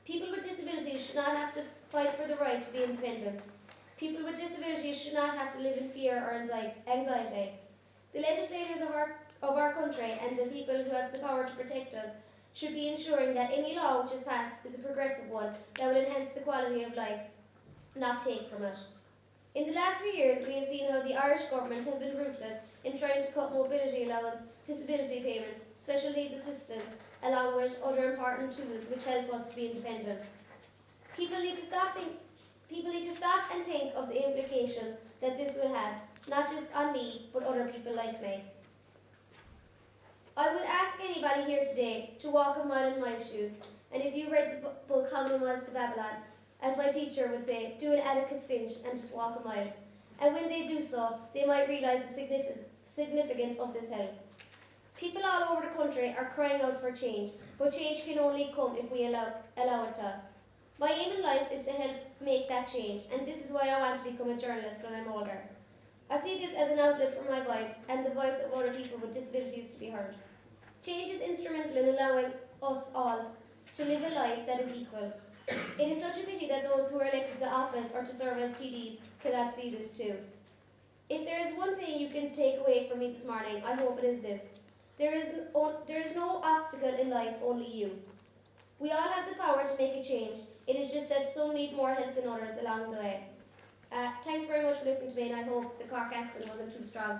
People with disabilities should not have to fight for the right to be independent. People with disabilities should not have to live in fear or anxiety. The legislators of our country and the people who have the power to protect us should be ensuring that any law which is passed is a progressive one that will enhance the quality of life, not take from it. In the last few years, we have seen how the Irish government has been ruthless in trying to cut mobility allowance, disability payments, special needs assistance, along with other important tools which help us to be independent. People need to stop and think of the implications that this will have, not just on me, but other people like me. I would ask anybody here today to walk a mile in my shoes, and if you read the book How Many Miles to Babylon, as my teacher would say, do an Atticus Finch and just walk a mile. And when they do so, they might realise the significance of this help. People all over the country are crying out for change, but change can only come if we allow it to. My aim in life is to help make that change, and this is why I want to become a journalist when I'm older. I see this as an outlet for my voice and the voice of other people with disabilities to be heard. Change is instrumental in allowing us all to live a life that is equal. It is such a pity that those who are elected to office or to serve as TDs cannot see this too. If there is one thing you can take away from me this morning, I hope it is this. There is no obstacle in life, only you. We all have the power to make a change. It is just that some need more help than others along the way. Thanks very much for listening to me, and I hope the Cork accent wasn't too strong.